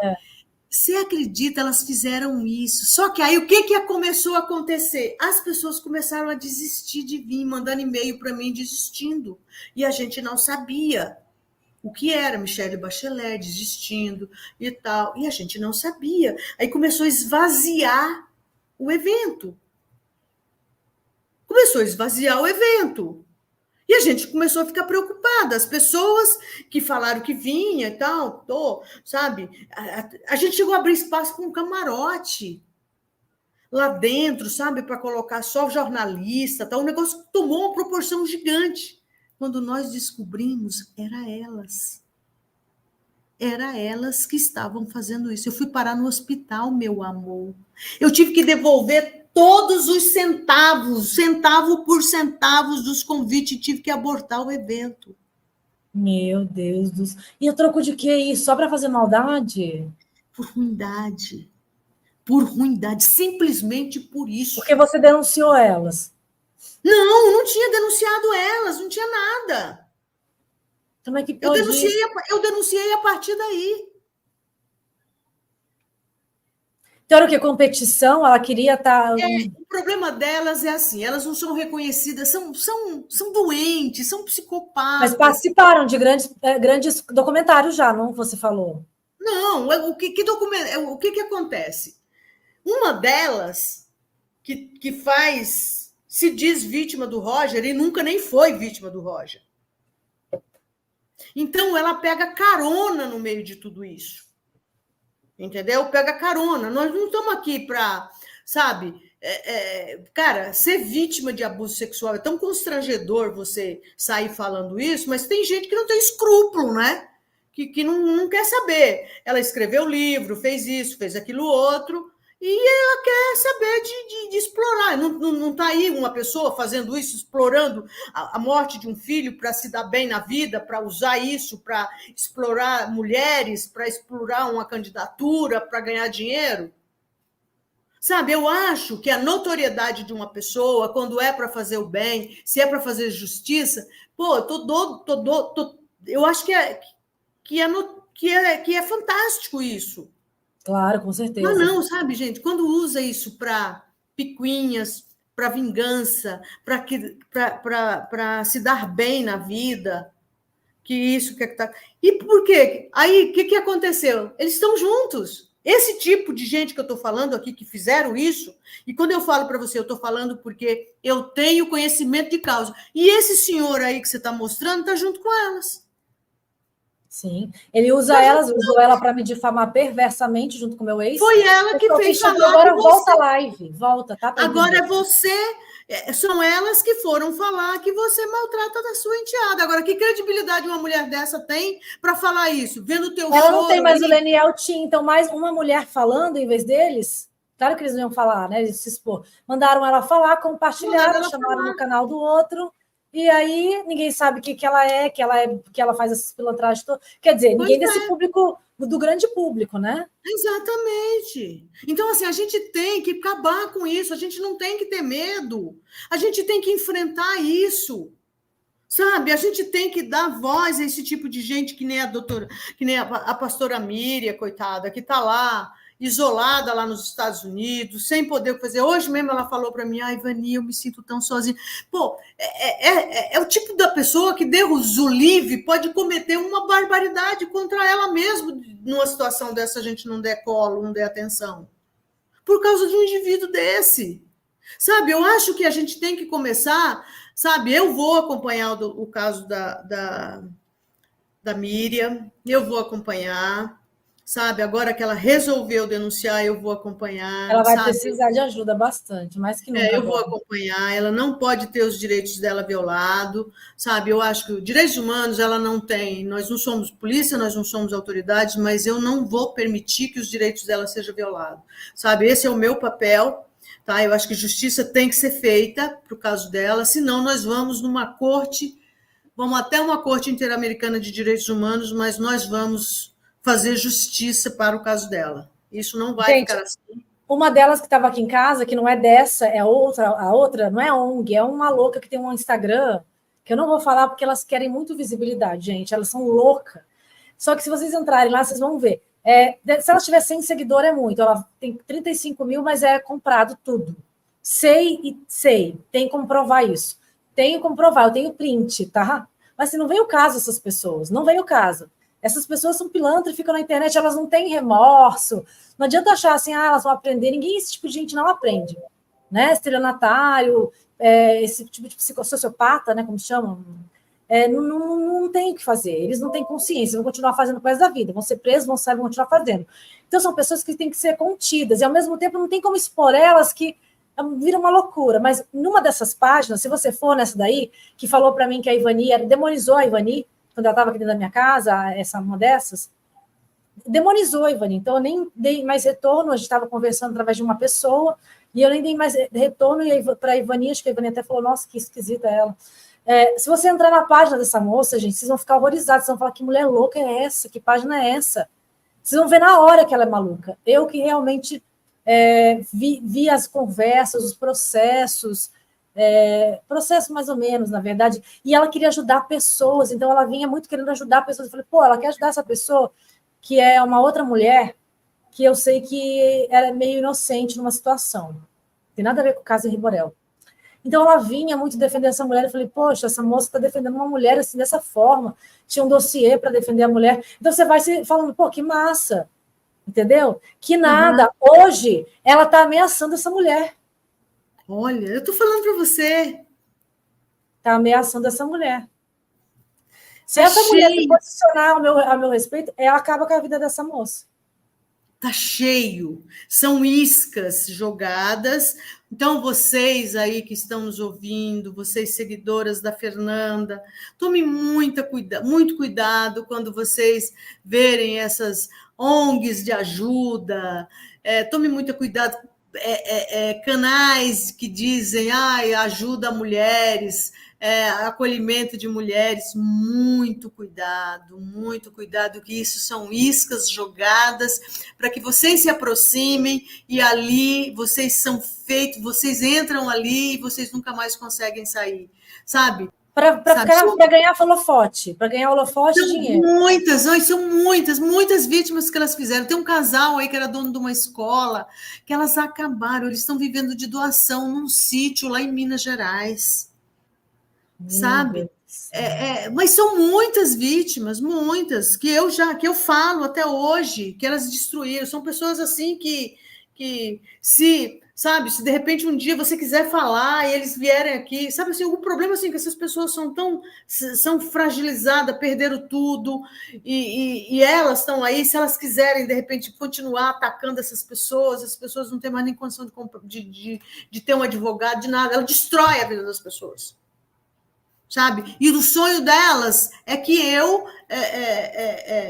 Você acredita, elas fizeram isso. Só que aí o que começou a acontecer? As pessoas começaram a desistir de vir, mandando e-mail para mim, desistindo. E a gente não sabia o que era Michelle Bachelet desistindo e tal. E a gente não sabia. Aí começou a esvaziar o evento. E a gente começou a ficar preocupada. As pessoas que falaram que vinha e tal, sabe? A gente chegou a abrir espaço com um camarote lá dentro, sabe? Para colocar só jornalista, tal. O negócio tomou uma proporção gigante. Quando nós descobrimos, era elas que estavam fazendo isso. Eu fui parar no hospital, meu amor. Eu tive que devolver todos os centavos, centavo por centavos dos convites, tive que abortar o evento. Meu Deus do céu. E a troco de quê isso? Só para fazer maldade? Por ruindade, simplesmente por isso. Porque você denunciou elas. Não tinha denunciado elas, não tinha nada. Como é que pode eu denunciei a partir daí. Então era o quê? Competição? Ela queria estar... O problema delas é assim, elas não são reconhecidas, são doentes, são psicopatas. Mas participaram de grandes documentários já, não? Você falou. Não, o que acontece? Uma delas que se diz vítima do Roger e nunca nem foi vítima do Roger. Então, ela pega carona no meio de tudo isso. Entendeu? Pega carona. Nós não estamos aqui para, sabe... cara, ser vítima de abuso sexual é tão constrangedor você sair falando isso, mas tem gente que não tem escrúpulo, né? Que não quer saber. Ela escreveu livro, fez isso, fez aquilo outro, E ela quer saber de explorar. Não está aí uma pessoa fazendo isso, explorando a morte de um filho para se dar bem na vida, para usar isso, para explorar mulheres, para explorar uma candidatura, para ganhar dinheiro? Sabe, eu acho que a notoriedade de uma pessoa, quando é para fazer o bem, se é para fazer justiça, pô, eu acho que é fantástico isso. Claro, com certeza. Mas não, sabe, gente, quando usa isso para picuinhas, para vingança, para se dar bem na vida, que isso que tá. E por quê? Aí, o que aconteceu? Eles estão juntos. Esse tipo de gente que eu estou falando aqui, que fizeram isso, e quando eu falo para você, eu estou falando porque eu tenho conhecimento de causa. E esse senhor aí que você está mostrando está junto com elas. Sim, ele usou ela para me difamar perversamente junto com o meu ex. Foi ela que fez falar. Agora volta a live, volta, tá? Agora é você, são elas que foram falar que você maltrata a sua enteada. Agora, que credibilidade uma mulher dessa tem para falar isso? Vendo o teu choro... Ela não tem mais o Leniel, tinha, então mais uma mulher falando em vez deles? Claro que eles não iam falar, né? Eles se expor. Mandaram ela falar, compartilharam, chamaram no canal do outro... E aí ninguém sabe o que ela é, que ela faz essas pilantragens todas. Quer dizer, ninguém desse público, do grande público, né? Exatamente. Então, assim, a gente tem que acabar com isso, a gente não tem que ter medo, a gente tem que enfrentar isso. Sabe, a gente tem que dar voz a esse tipo de gente, que nem a pastora Miriam, coitada, que está lá, isolada lá nos Estados Unidos, sem poder fazer. Hoje mesmo ela falou para mim, Ivani, eu me sinto tão sozinha. Pô, é o tipo da pessoa que Deus o livre pode cometer uma barbaridade contra ela mesma numa situação dessa, a gente não der colo, não der atenção. Por causa de um indivíduo desse. Sabe, eu acho que a gente tem que começar, sabe, eu vou acompanhar o caso da Miriam, eu vou acompanhar, sabe, agora que ela resolveu denunciar, eu vou acompanhar. Ela vai precisar de ajuda bastante, mais que nunca. Eu vou acompanhar, ela não pode ter os direitos dela violados, sabe, eu acho que os direitos humanos ela não tem, nós não somos polícia, nós não somos autoridades, mas eu não vou permitir que os direitos dela sejam violados, sabe, esse é o meu papel. Tá? Eu acho que justiça tem que ser feita para o caso dela, senão nós vamos numa corte, vamos até uma corte interamericana de direitos humanos, mas nós vamos fazer justiça para o caso dela. Isso não vai ficar assim. Uma delas que estava aqui em casa, que não é dessa, é outra, a outra não é ONG, é uma louca que tem um Instagram, que eu não vou falar porque elas querem muito visibilidade, gente, elas são loucas. Só que se vocês entrarem lá, vocês vão ver. Se ela tiver 100 seguidores, é muito. Ela tem 35 mil, mas é comprado tudo. Sei, tem como provar isso. Tenho como provar, eu tenho print, tá? Mas se não vem o caso essas pessoas, não vem o caso. Essas pessoas são pilantras, ficam na internet, elas não têm remorso. Não adianta achar assim, elas vão aprender. Ninguém, esse tipo de gente não aprende. Né? Estelionatário, esse tipo de psicossociopata, né, como chamam, não tem o que fazer, eles não têm consciência, vão continuar fazendo coisa da vida, vão ser presos, vão sair, vão continuar fazendo. Então, são pessoas que têm que ser contidas, e ao mesmo tempo não tem como expor elas, que vira uma loucura. Mas numa dessas páginas, se você for nessa daí, que falou para mim que a Ivani, demonizou a Ivani, quando ela estava aqui dentro da minha casa, uma dessas, demonizou a Ivani, então eu nem dei mais retorno, a gente estava conversando através de uma pessoa, e eu nem dei mais retorno para a Ivani, acho que a Ivani até falou, nossa, que esquisita ela. Se você entrar na página dessa moça, gente, vocês vão ficar horrorizados, vocês vão falar, que mulher louca é essa? Que página é essa? Vocês vão ver na hora que ela é maluca. Eu que realmente vi as conversas, os processos, processo mais ou menos, na verdade, e ela queria ajudar pessoas, então ela vinha muito querendo ajudar pessoas. Eu falei, ela quer ajudar essa pessoa, que é uma outra mulher, que eu sei que era meio inocente numa situação. Não tem nada a ver com o caso de Riborel. Então, ela vinha muito defender essa mulher. Eu falei, poxa, essa moça está defendendo uma mulher assim, dessa forma. Tinha um dossiê para defender a mulher. Então, você vai se falando, que massa. Entendeu? Que nada. Uhum. Hoje, ela está ameaçando essa mulher. Olha, eu estou falando para você. Está ameaçando essa mulher. Se essa mulher se posicionar a meu respeito, ela acaba com a vida dessa moça. Está cheio. São iscas jogadas Então, vocês aí que estão nos ouvindo, vocês seguidoras da Fernanda, tomem muito cuidado quando vocês verem essas ONGs de ajuda, tome muito cuidado, canais que dizem, ajuda mulheres, acolhimento de mulheres, muito cuidado, que isso são iscas jogadas para que vocês se aproximem e ali vocês são feitos, vocês entram ali e vocês nunca mais conseguem sair, sabe? Para ganhar holofote, para ganhar holofote e dinheiro. São muitas vítimas que elas fizeram. Tem um casal aí que era dono de uma escola, que elas acabaram, eles estão vivendo de doação num sítio lá em Minas Gerais. Sabe? Mas são muitas vítimas, muitas, que eu falo até hoje, que elas destruíram. São pessoas assim que se de repente um dia você quiser falar e eles vierem aqui, sabe assim, o problema assim, que essas pessoas são fragilizadas, perderam tudo, e elas estão aí, se elas quiserem, de repente, continuar atacando essas pessoas, as pessoas não têm mais nem condição de ter um advogado, de nada, ela destrói a vida das pessoas. Sabe? E o sonho delas é que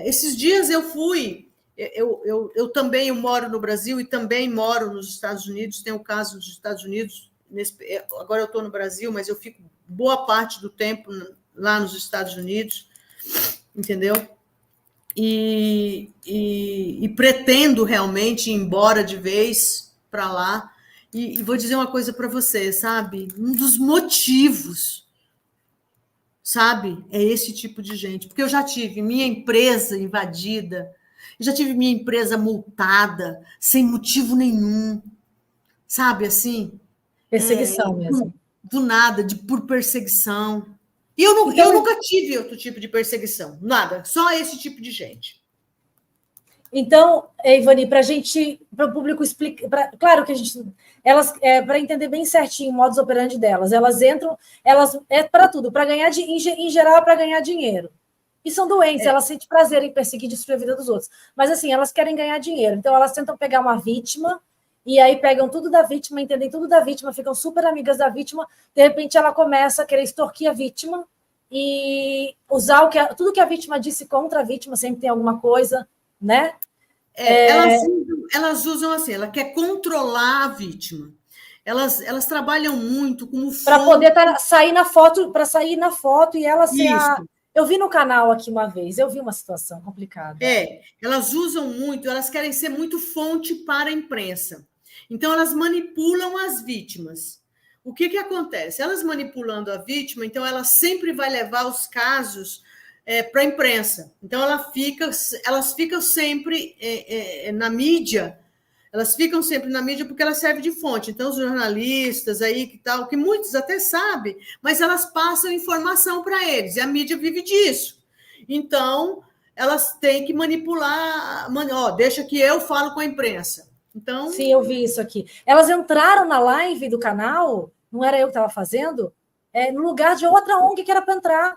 esses dias eu fui, eu também moro no Brasil e também moro nos Estados Unidos, tem o caso dos Estados Unidos, agora eu estou no Brasil, mas eu fico boa parte do tempo lá nos Estados Unidos, entendeu? E pretendo realmente ir embora de vez para lá, e vou dizer uma coisa para você, sabe? Um dos motivos, sabe? É esse tipo de gente. Porque eu já tive minha empresa invadida, já tive minha empresa multada, sem motivo nenhum. Sabe, assim? Perseguição mesmo. Do nada, por perseguição. E eu nunca tive outro tipo de perseguição. Nada. Só esse tipo de gente. Então, Ivani, para o público explicar, claro que elas, para entender bem certinho o modus operandi delas, elas entram, para tudo, para ganhar, em geral, para ganhar dinheiro. E são doentes, elas sentem prazer em perseguir e destruir a vida dos outros. Mas, assim, elas querem ganhar dinheiro. Então, elas tentam pegar uma vítima, e aí pegam tudo da vítima, entendem tudo da vítima, ficam super amigas da vítima, de repente ela começa a querer extorquir a vítima e usar tudo que a vítima disse contra a vítima, sempre tem alguma coisa, né? Elas usam assim, ela quer controlar a vítima. Elas trabalham muito como para poder sair na foto e ela ser Eu vi no canal aqui uma vez, eu vi uma situação complicada. Elas usam muito, elas querem ser muito fonte para a imprensa. Então, elas manipulam as vítimas. O que acontece? Elas manipulando a vítima, então ela sempre vai levar os casos para a imprensa. Então, elas ficam sempre na mídia. Elas ficam sempre na mídia porque elas servem de fonte. Então, os jornalistas aí, que muitos até sabem, mas elas passam informação para eles, e a mídia vive disso. Então, elas têm que manipular, deixa que eu falo com a imprensa. Então... Sim, eu vi isso aqui. Elas entraram na live do canal, não era eu que estava fazendo, no lugar de outra ONG que era para entrar.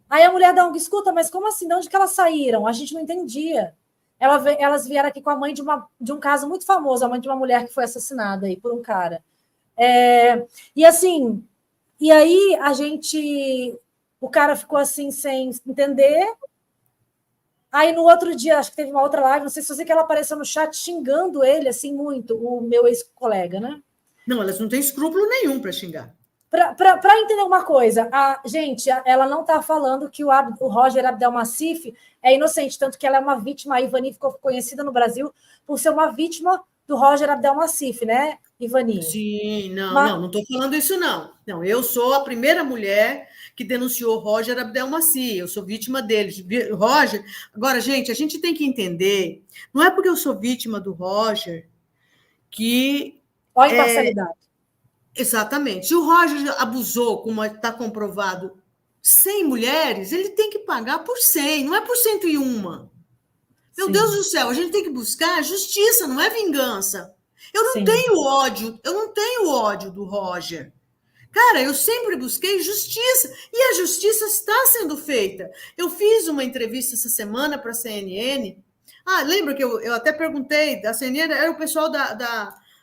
Aí a mulher da ONG, escuta, mas como assim? De onde que elas saíram? A gente não entendia. Elas vieram aqui com a mãe de um caso muito famoso, a mãe de uma mulher que foi assassinada aí por um cara. E assim, e aí o cara ficou assim sem entender. Aí no outro dia, acho que teve uma outra live, não sei se você que ela apareceu no chat xingando ele assim muito, o meu ex-colega, né? Não, elas não têm escrúpulo nenhum para xingar. Para entender uma coisa, ela não está falando que o Roger Abdelmassif é inocente, tanto que ela é uma vítima, a Ivani ficou conhecida no Brasil por ser uma vítima do Roger Abdelmassif, né, Ivani? Sim, não estou falando isso, não. Não, eu sou a primeira mulher que denunciou Roger Abdelmassif, eu sou vítima dele. Roger, agora, gente, a gente tem que entender, não é porque eu sou vítima do Roger que... Olha a imparcialidade. Exatamente. Se o Roger abusou, como está comprovado, 100 mulheres, ele tem que pagar por 100, não é por 101. Meu Deus do céu, a gente tem que buscar justiça, não é vingança. Eu não tenho ódio do Roger. Cara, eu sempre busquei justiça, e a justiça está sendo feita. Eu fiz uma entrevista essa semana para a CNN. Lembra que eu até perguntei, da CNN era o pessoal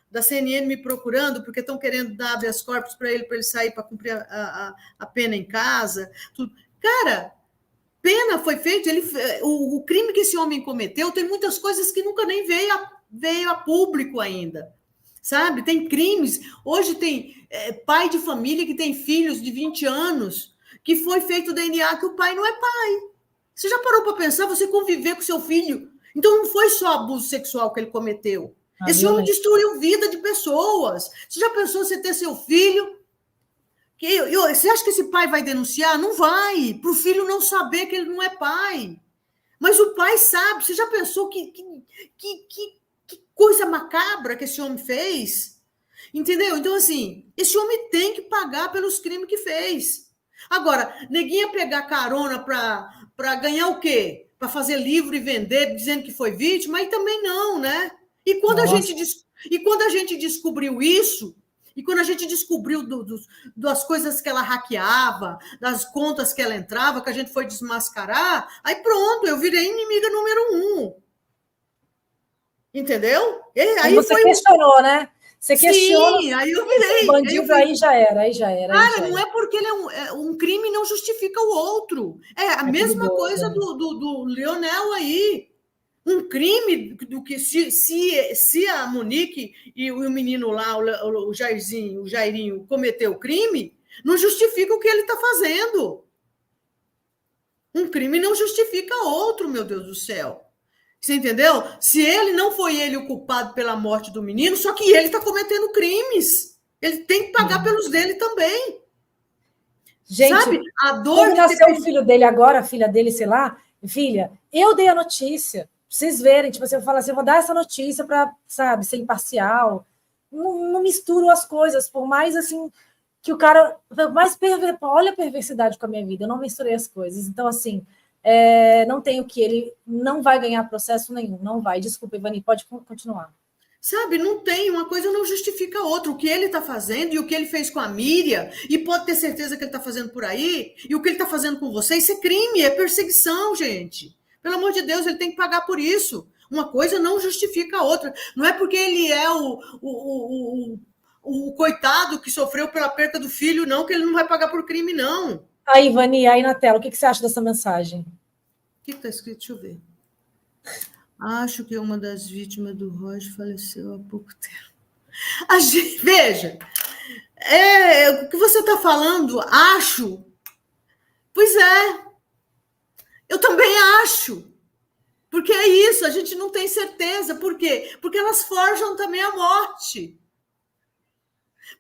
da CNN me procurando porque estão querendo dar habeas corpus para ele sair para cumprir a pena em casa. Tudo. Cara, pena foi feita, o crime que esse homem cometeu tem muitas coisas que nunca nem veio a público ainda, sabe? Tem crimes, hoje tem pai de família que tem filhos de 20 anos, que foi feito o DNA que o pai não é pai. Você já parou para pensar, você conviver com seu filho? Então não foi só abuso sexual que ele cometeu. Esse homem destruiu vida de pessoas. Você já pensou você ter seu filho? Você acha que esse pai vai denunciar? Não vai, para o filho não saber que ele não é pai. Mas o pai sabe. Você já pensou que coisa macabra que esse homem fez? Entendeu? Então, assim, esse homem tem que pagar pelos crimes que fez. Agora, neguinha pegar carona para ganhar o quê? Para fazer livro e vender, dizendo que foi vítima? Aí também não, né? E quando a gente descobriu isso, e quando a gente descobriu das coisas que ela hackeava, das contas que ela entrava, que a gente foi desmascarar, aí pronto, eu virei inimiga número 1. Entendeu? Aí você questionou, né? Você questiona. Sim, aí eu virei. Bandido, aí já era. Cara, não é porque ele um crime não justifica o outro. É a mesma coisa do Lionel aí. Um crime do que se a Monique e o menino lá, o Jairinho, cometeu o crime, não justifica o que ele está fazendo. Um crime não justifica outro, meu Deus do céu. Você entendeu? Se ele não foi ele o culpado pela morte do menino, só que ele está cometendo crimes. Ele tem que pagar pelos dele também. Gente, sabe? A dor que nasceu o filho dele agora, a filha dele, sei lá, filha, eu dei a notícia. Pra vocês verem, tipo, você fala assim, eu vou dar essa notícia para, sabe, ser imparcial. Não misturo as coisas, por mais assim que o cara, olha a perversidade com a minha vida, eu não misturei as coisas. Então, assim, não tem o que ele não vai ganhar processo nenhum, não vai. Desculpa, Ivani, pode continuar. Sabe, não tem, uma coisa não justifica a outra. O que ele está fazendo e o que ele fez com a Miriam, e pode ter certeza que ele está fazendo por aí, e o que ele está fazendo com você, isso é crime, é perseguição, gente. Pelo amor de Deus, ele tem que pagar por isso. Uma coisa não justifica a outra. Não é porque ele é o coitado que sofreu pela perda do filho, não, que ele não vai pagar por crime, não. Aí, Ivani, aí na tela, o que você acha dessa mensagem? O que está escrito? Deixa eu ver. Acho que uma das vítimas do Roger faleceu há pouco tempo. Veja, o que você está falando, acho. Pois é. Eu também acho. Porque é isso, a gente não tem certeza. Por quê? Porque elas forjam também a morte.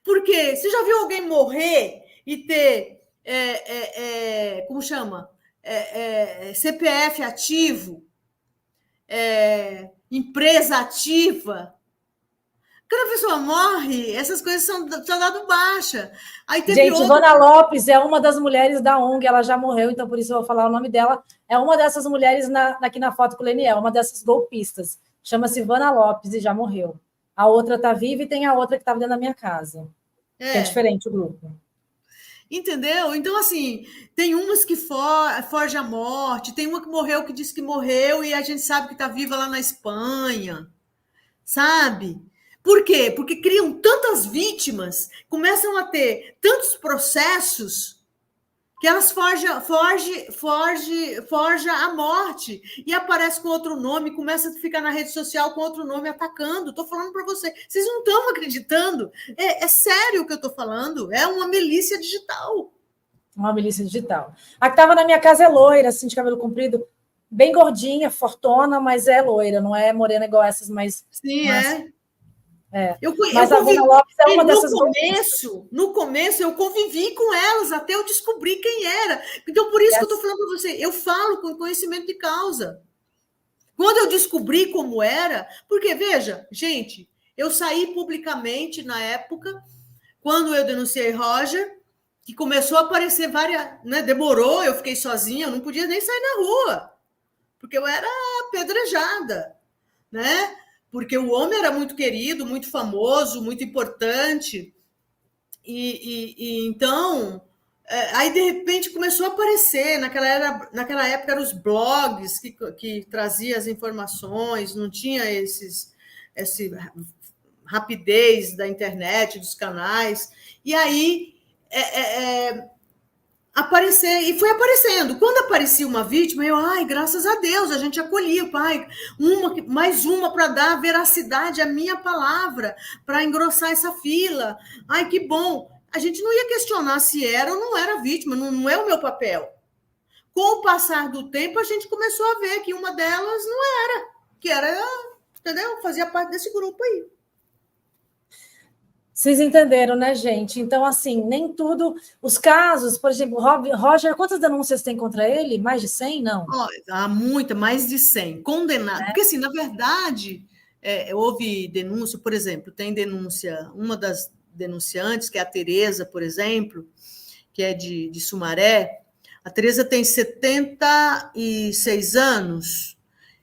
Porque você já viu alguém morrer e ter, como chama? CPF ativo, empresa ativa. Quando a pessoa morre, essas coisas são dado baixa. Aí teve gente, Ivana Lopes é uma das mulheres da ONG, ela já morreu, então por isso eu vou falar o nome dela. É uma dessas mulheres aqui na foto com o Leniel, uma dessas golpistas. Chama-se Ivana Lopes e já morreu. A outra está viva e tem a outra que estava dentro da minha casa. Que é diferente o grupo. Entendeu? Então, assim, tem umas que forjam a morte, tem uma que morreu, que disse que morreu, e a gente sabe que está viva lá na Espanha. Sabe? Por quê? Porque criam tantas vítimas, começam a ter tantos processos, que elas forjam a morte e aparece com outro nome, começa a ficar na rede social com outro nome atacando. Estou falando para vocês não estão acreditando. É sério o que eu estou falando. É uma milícia digital. Uma milícia digital. A que estava na minha casa é loira, assim, de cabelo comprido, bem gordinha, fortona, mas é loira, não é morena igual essas, mas... Sim, Mas a Ivana Lopes é uma dessas... No começo, eu convivi com elas até eu descobrir quem era. Então, por isso que eu estou falando para você, eu falo com conhecimento de causa. Quando eu descobri como era... Porque, veja, gente, eu saí publicamente na época, quando eu denunciei Roger, que começou a aparecer várias... Né, demorou, eu fiquei sozinha, eu não podia nem sair na rua, porque eu era apedrejada, né? Porque o homem era muito querido, muito famoso, muito importante. Então, aí de repente começou a aparecer. Naquela época eram os blogs que traziam as informações, não tinha esse rapidez da internet, dos canais, e aí foi aparecendo. Quando aparecia uma vítima, eu, graças a Deus, a gente acolhia, pai, mais uma para dar veracidade à minha palavra, para engrossar essa fila. Ai, que bom. A gente não ia questionar se era ou não era vítima, não é o meu papel. Com o passar do tempo, a gente começou a ver que uma delas não era, que era, entendeu? Fazia parte desse grupo aí. Vocês entenderam, né, gente? Então, assim, nem tudo... Os casos, por exemplo, Roger, quantas denúncias tem contra ele? Mais de 100, não? Há mais de 100. Condenado. Porque, assim, na verdade, houve denúncia, por exemplo, tem denúncia, uma das denunciantes, que é a Tereza, por exemplo, que é de Sumaré. A Tereza tem 76 anos.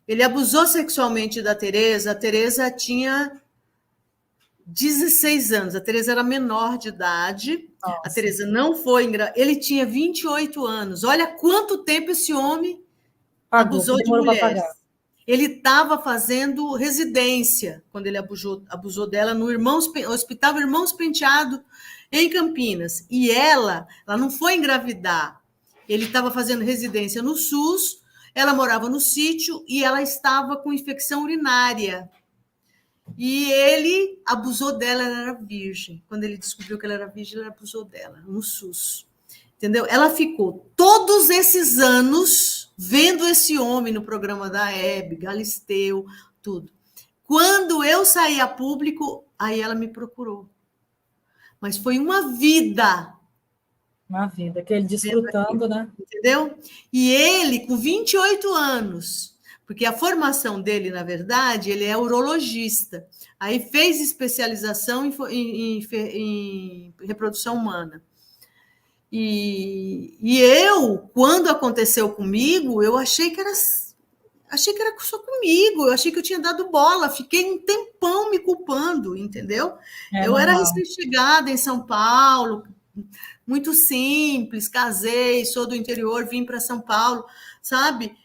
Ele abusou sexualmente da Tereza. A Tereza tinha 16 anos. A Tereza era menor de idade. Nossa. A Tereza não foi engravidada. Ele tinha 28 anos. Olha quanto tempo esse homem abusou de mulheres. Ele estava fazendo residência quando ele abusou dela no Hospital Irmãos Penteado, em Campinas. E ela não foi engravidar. Ele estava fazendo residência no SUS, ela morava no sítio e ela estava com infecção urinária. E ele abusou dela, ela era virgem. Quando ele descobriu que ela era virgem, ele abusou dela, no SUS. Entendeu? Ela ficou todos esses anos vendo esse homem no programa da Hebe, Galisteu, tudo. Quando eu saí a público, aí ela me procurou. Mas foi uma vida. Uma vida, que ele desfrutando, né? Entendeu? E ele, com 28 anos, porque a formação dele, na verdade, ele é urologista. Aí fez especialização em reprodução humana. E eu, quando aconteceu comigo, eu achei que era só comigo, eu achei que eu tinha dado bola, fiquei um tempão me culpando, entendeu? Eu era recém-chegada em São Paulo, muito simples, casei, sou do interior, vim para São Paulo, sabe?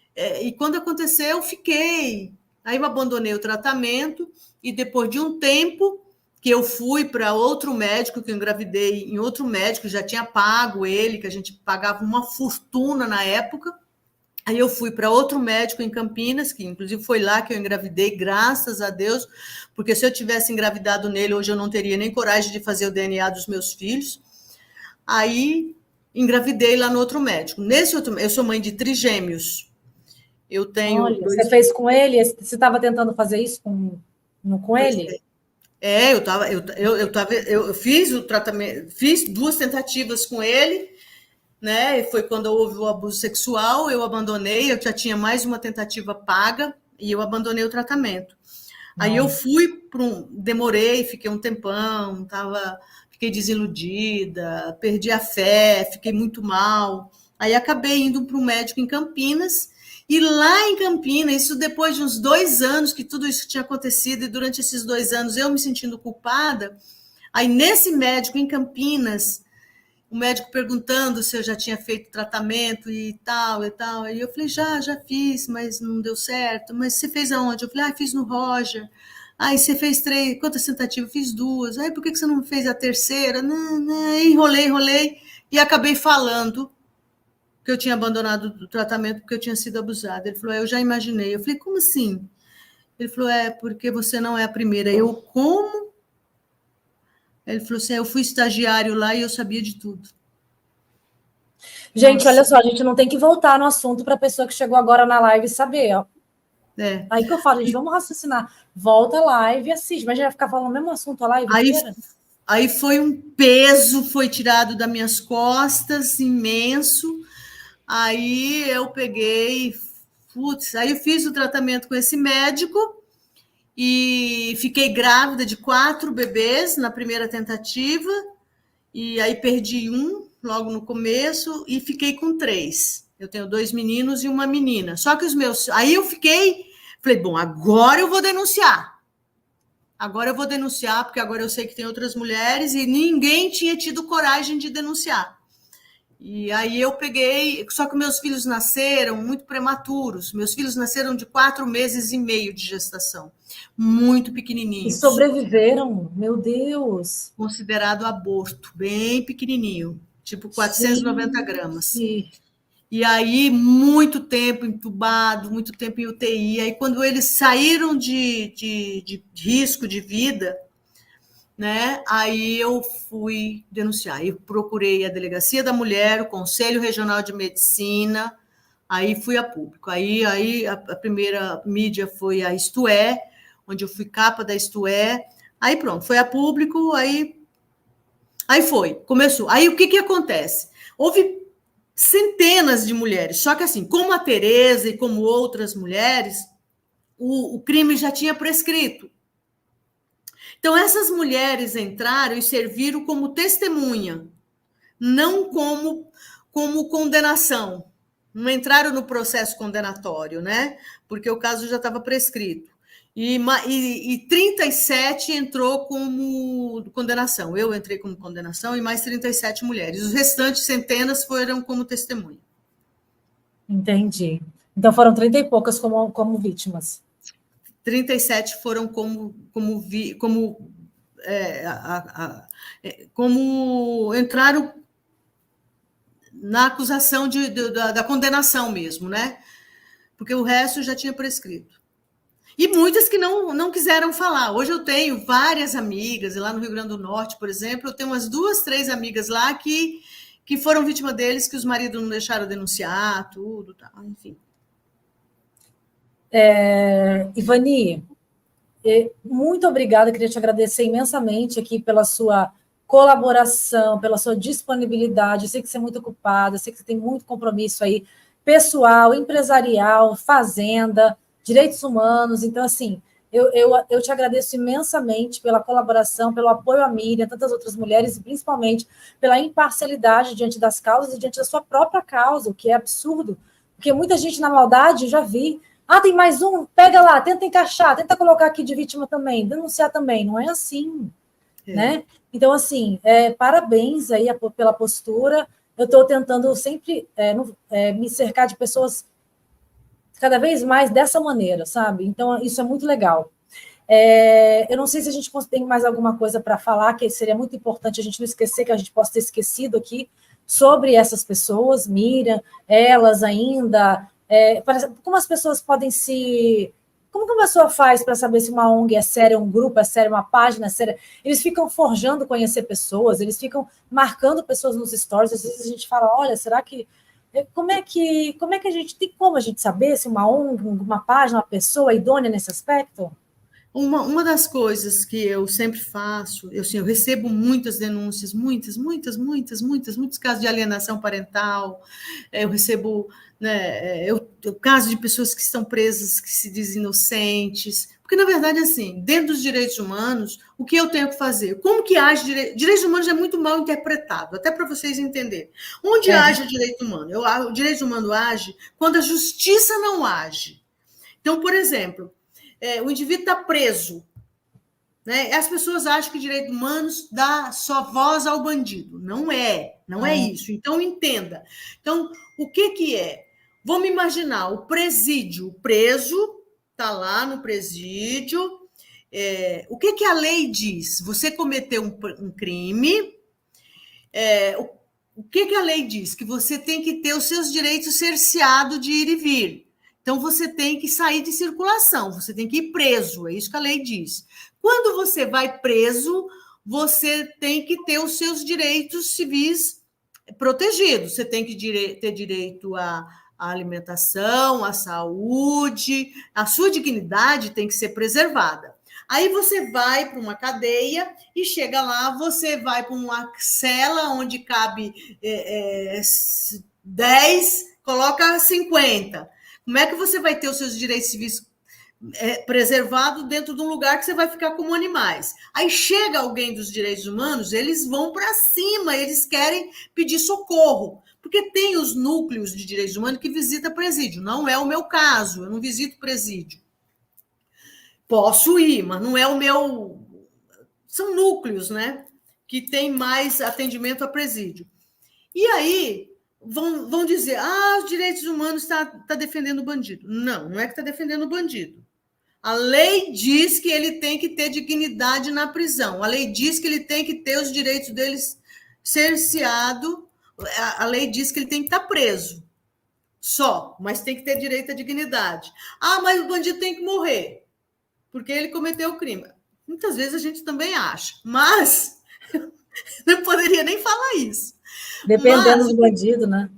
E quando aconteceu, eu fiquei. Aí eu abandonei o tratamento e depois de um tempo que eu fui para outro médico, que eu engravidei em outro médico, já tinha pago ele, que a gente pagava uma fortuna na época. Aí eu fui para outro médico em Campinas, que inclusive foi lá que eu engravidei, graças a Deus, porque se eu tivesse engravidado nele, hoje eu não teria nem coragem de fazer o DNA dos meus filhos. Aí engravidei lá no outro médico. Eu sou mãe de trigêmeos. Eu tenho. Olha, você fez com ele? Você estava tentando fazer isso com ele? Eu fiz o tratamento, fiz 2 tentativas com ele, né? Foi quando houve o abuso sexual, eu abandonei, eu já tinha mais uma tentativa paga e eu abandonei o tratamento. Aí eu fui demorei, fiquei um tempão, fiquei desiludida, perdi a fé, fiquei muito mal. Aí acabei indo para um médico em Campinas. E lá em Campinas, isso depois de uns 2 anos que tudo isso tinha acontecido, e durante esses 2 anos eu me sentindo culpada, aí nesse médico em Campinas, o médico perguntando se eu já tinha feito tratamento e tal, aí eu falei, já fiz, mas não deu certo. Mas você fez aonde? Eu falei, fiz no Roger. Aí você fez 3, quantas tentativas? Fiz 2. Aí por que você não fez a terceira? Não, enrolei, e acabei falando que eu tinha abandonado o tratamento porque eu tinha sido abusada. Ele falou, eu já imaginei. Eu falei, como assim? Ele falou, porque você não é a primeira. Eu, como? Ele falou assim, eu fui estagiário lá e eu sabia de tudo. Gente, olha só, a gente não tem que voltar no assunto para a pessoa que chegou agora na live saber, ó. Aí que eu falo, gente, vamos raciocinar. Volta a live e assiste, mas já vai ficar falando o mesmo assunto a live inteira. Aí foi um peso, foi tirado das minhas costas, imenso. Aí eu peguei, aí eu fiz o tratamento com esse médico e fiquei grávida de 4 bebês na primeira tentativa, e aí perdi um logo no começo e fiquei com 3. Eu tenho 2 meninos e uma menina. Só que aí eu falei, bom, agora eu vou denunciar. Porque agora eu sei que tem outras mulheres e ninguém tinha tido coragem de denunciar. E aí eu peguei, só que meus filhos nasceram muito prematuros. Meus filhos nasceram de 4 meses e meio de gestação. muito E pequenininhos. sobreviveram, meu Deus. Considerado aborto, bem pequenininho, tipo 490 gramas. Gente. E aí, muito tempo entubado, muito tempo em UTI. Aí, quando eles saíram de risco de vida, né? Aí eu fui denunciar. Eu procurei a Delegacia da Mulher, o Conselho Regional de Medicina, aí fui a público. Aí a primeira mídia foi a Isto É, onde eu fui capa da Isto É. Aí pronto, foi a público, aí foi, começou. Aí o que acontece? Houve centenas de mulheres, só que assim, como a Tereza e como outras mulheres, o crime já tinha prescrito. Então, essas mulheres entraram e serviram como testemunha, não como condenação. Não entraram no processo condenatório, né? Porque o caso já estava prescrito. E 37 entrou como condenação. Eu entrei como condenação e mais 37 mulheres. Os restantes centenas foram como testemunha. Entendi. Então foram 30 e poucas como vítimas. 37 foram como entraram na acusação da condenação mesmo, né? Porque o resto já tinha prescrito. E muitas que não quiseram falar. Hoje eu tenho várias amigas, e lá no Rio Grande do Norte, por exemplo, eu tenho umas 2, 3 amigas lá que foram vítima deles, que os maridos não deixaram denunciar, tudo, tá, enfim. Ivani, muito obrigada, queria te agradecer imensamente aqui pela sua colaboração, pela sua disponibilidade. Eu sei que você é muito ocupada, eu sei que você tem muito compromisso aí, pessoal, empresarial, fazenda, direitos humanos. Então, assim, eu te agradeço imensamente pela colaboração, pelo apoio à Miriam, tantas outras mulheres, e principalmente pela imparcialidade diante das causas e diante da sua própria causa, o que é absurdo, porque muita gente na maldade, eu já vi, tem mais um, pega lá, tenta encaixar, tenta colocar aqui de vítima também, denunciar também, não é assim, né? Então, assim, parabéns aí pela postura. Eu estou tentando sempre me cercar de pessoas cada vez mais dessa maneira, sabe? Então, isso é muito legal. Eu não sei se a gente tem mais alguma coisa para falar, que seria muito importante a gente não esquecer, que a gente possa ter esquecido aqui, sobre essas pessoas, Miriam, elas ainda... como as pessoas podem se... Como que uma pessoa faz para saber se uma ONG é séria, um grupo é sério, uma página é séria? Eles ficam forjando conhecer pessoas, eles ficam marcando pessoas nos stories. Às vezes a gente fala, olha, será que... Como é que a gente... Tem como a gente saber se uma ONG, uma página, uma pessoa é idônea nesse aspecto? Uma das coisas que eu sempre faço, eu recebo muitas denúncias, muitos casos de alienação parental, eu recebo, né, o caso de pessoas que estão presas, que se dizem inocentes, porque, na verdade, assim, dentro dos direitos humanos, o que eu tenho que fazer? Como que age direitos humanos é muito mal interpretado, até para vocês entenderem. Onde age o direito humano? O direito humano age quando a justiça não age. Então, por exemplo, o indivíduo está preso, né? As pessoas acham que direitos humanos dá só voz ao bandido. Não é isso. Então, entenda. Então, o que é? Vamos imaginar o presídio, o preso está lá no presídio. O que a lei diz? Você cometeu um crime. O que a lei diz? Que você tem que ter os seus direitos cerceados de ir e vir. Então, você tem que sair de circulação, você tem que ir preso, é isso que a lei diz. Quando você vai preso, você tem que ter os seus direitos civis protegidos. Você tem que ter direito à alimentação, à saúde, a sua dignidade tem que ser preservada. Aí você vai para uma cadeia e chega lá, você vai para uma cela onde cabe 10, coloca 50. Como é que você vai ter os seus direitos civis preservados dentro de um lugar que você vai ficar como animais? Aí chega alguém dos direitos humanos, eles vão para cima, eles querem pedir socorro, porque tem os núcleos de direitos humanos que visitam presídio. Não é o meu caso, eu não visito presídio. Posso ir, mas não é o meu... São núcleos, né? Que tem mais atendimento a presídio. E aí... Vão dizer, os direitos humanos está defendendo o bandido. Não é que está defendendo o bandido. A lei diz que ele tem que ter dignidade na prisão. A lei diz que ele tem que ter os direitos dele cerceado. A lei diz que ele tem que estar preso. Só, mas tem que ter direito à dignidade. Ah, mas o bandido tem que morrer, porque ele cometeu o crime. Muitas vezes a gente também acha, mas não poderia nem falar isso. Dependendo do bandido, né?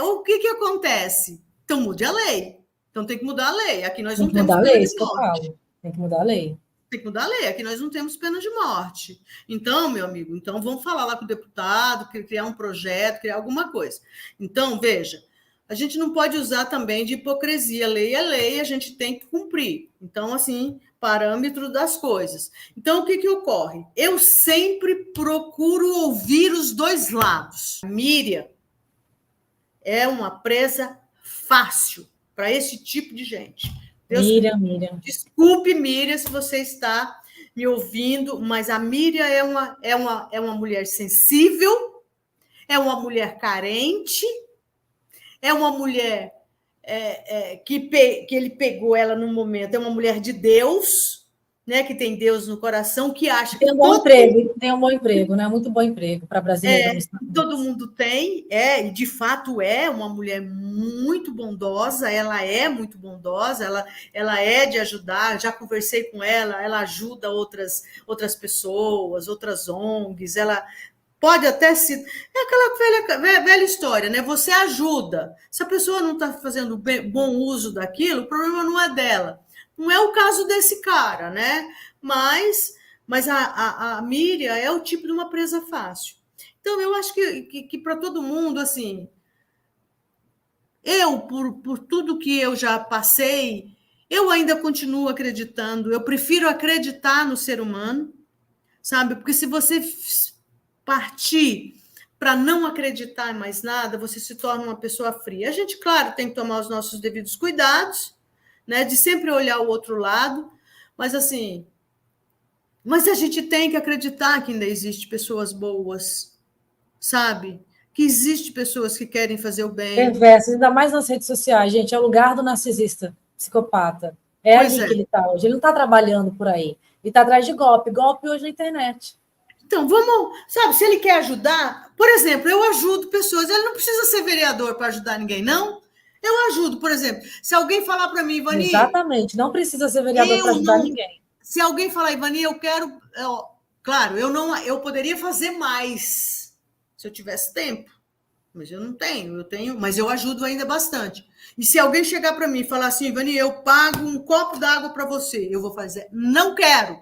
O que acontece? Então mude a lei. Então tem que mudar a lei. Aqui nós Tem não que temos mudar a pena lei, de isso que eu morte. falo. Tem que mudar a lei. Tem que mudar a lei. Aqui nós não temos pena de morte. Então, meu amigo, então vamos falar lá com o deputado, criar um projeto, criar alguma coisa. Então, veja, a gente não pode usar também de hipocrisia. Lei é lei, a gente tem que cumprir. Então, assim, parâmetro das coisas. Então, o que ocorre? Eu sempre procuro ouvir os dois lados. A Miriam é uma presa fácil para esse tipo de gente. Miriam. Desculpe, Miriam, se você está me ouvindo, mas a Miriam é uma mulher sensível, é uma mulher carente, é uma mulher que ele pegou ela num momento, é uma mulher de Deus, né, que tem Deus no coração, que acha que tem um bom emprego, né? Muito bom emprego para brasileiro. Todo mundo tem, e de fato é uma mulher muito bondosa, ela é muito bondosa, ela é de ajudar, já conversei com ela ajuda outras pessoas, outras ONGs, ela pode até ser... É aquela velha história, né? Você ajuda. Se a pessoa não está fazendo bom uso daquilo, o problema não é dela. Não é o caso desse cara, né? Mas a Miriam é o tipo de uma presa fácil. Então, eu acho que para todo mundo, assim, por tudo que eu já passei, eu ainda continuo acreditando. Eu prefiro acreditar no ser humano, sabe? Porque se você partir para não acreditar em mais nada, você se torna uma pessoa fria. A gente, claro, tem que tomar os nossos devidos cuidados, né, de sempre olhar o outro lado, mas assim, a gente tem que acreditar que ainda existe pessoas boas, sabe? Que existe pessoas que querem fazer o bem. Perverso, ainda mais nas redes sociais, gente, é o lugar do narcisista, psicopata. É ali que ele está hoje. Ele não está trabalhando por aí. Ele está atrás de golpe hoje na internet. Então, vamos, sabe, se ele quer ajudar, por exemplo, eu ajudo pessoas, ele não precisa ser vereador para ajudar ninguém, não. Eu ajudo, por exemplo, se alguém falar para mim, Ivani... Exatamente, não precisa ser vereador para ajudar ninguém. Se alguém falar, Ivani, eu quero... claro, eu poderia fazer mais se eu tivesse tempo, mas eu não tenho, mas eu ajudo ainda bastante. E se alguém chegar para mim e falar assim, Ivani, eu pago um copo d'água para você, eu vou fazer. Não quero.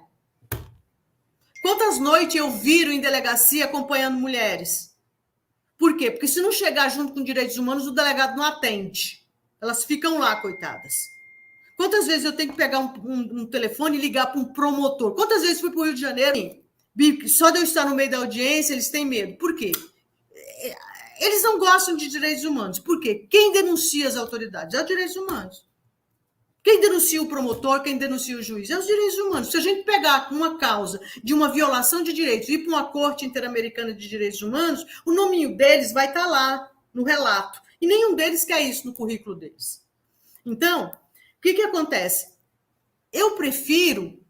Quantas noites eu viro em delegacia acompanhando mulheres? Por quê? Porque se não chegar junto com direitos humanos, o delegado não atende. Elas ficam lá, coitadas. Quantas vezes eu tenho que pegar um telefone e ligar para um promotor? Quantas vezes fui para o Rio de Janeiro? Só de eu estar no meio da audiência, eles têm medo. Por quê? Eles não gostam de direitos humanos. Por quê? Quem denuncia as autoridades? É os direitos humanos. Quem denuncia o promotor, quem denuncia o juiz? É os direitos humanos. Se a gente pegar uma causa de uma violação de direitos e ir para uma corte interamericana de direitos humanos, o nominho deles vai estar lá no relato. E nenhum deles quer isso no currículo deles. Então, o que acontece? Eu prefiro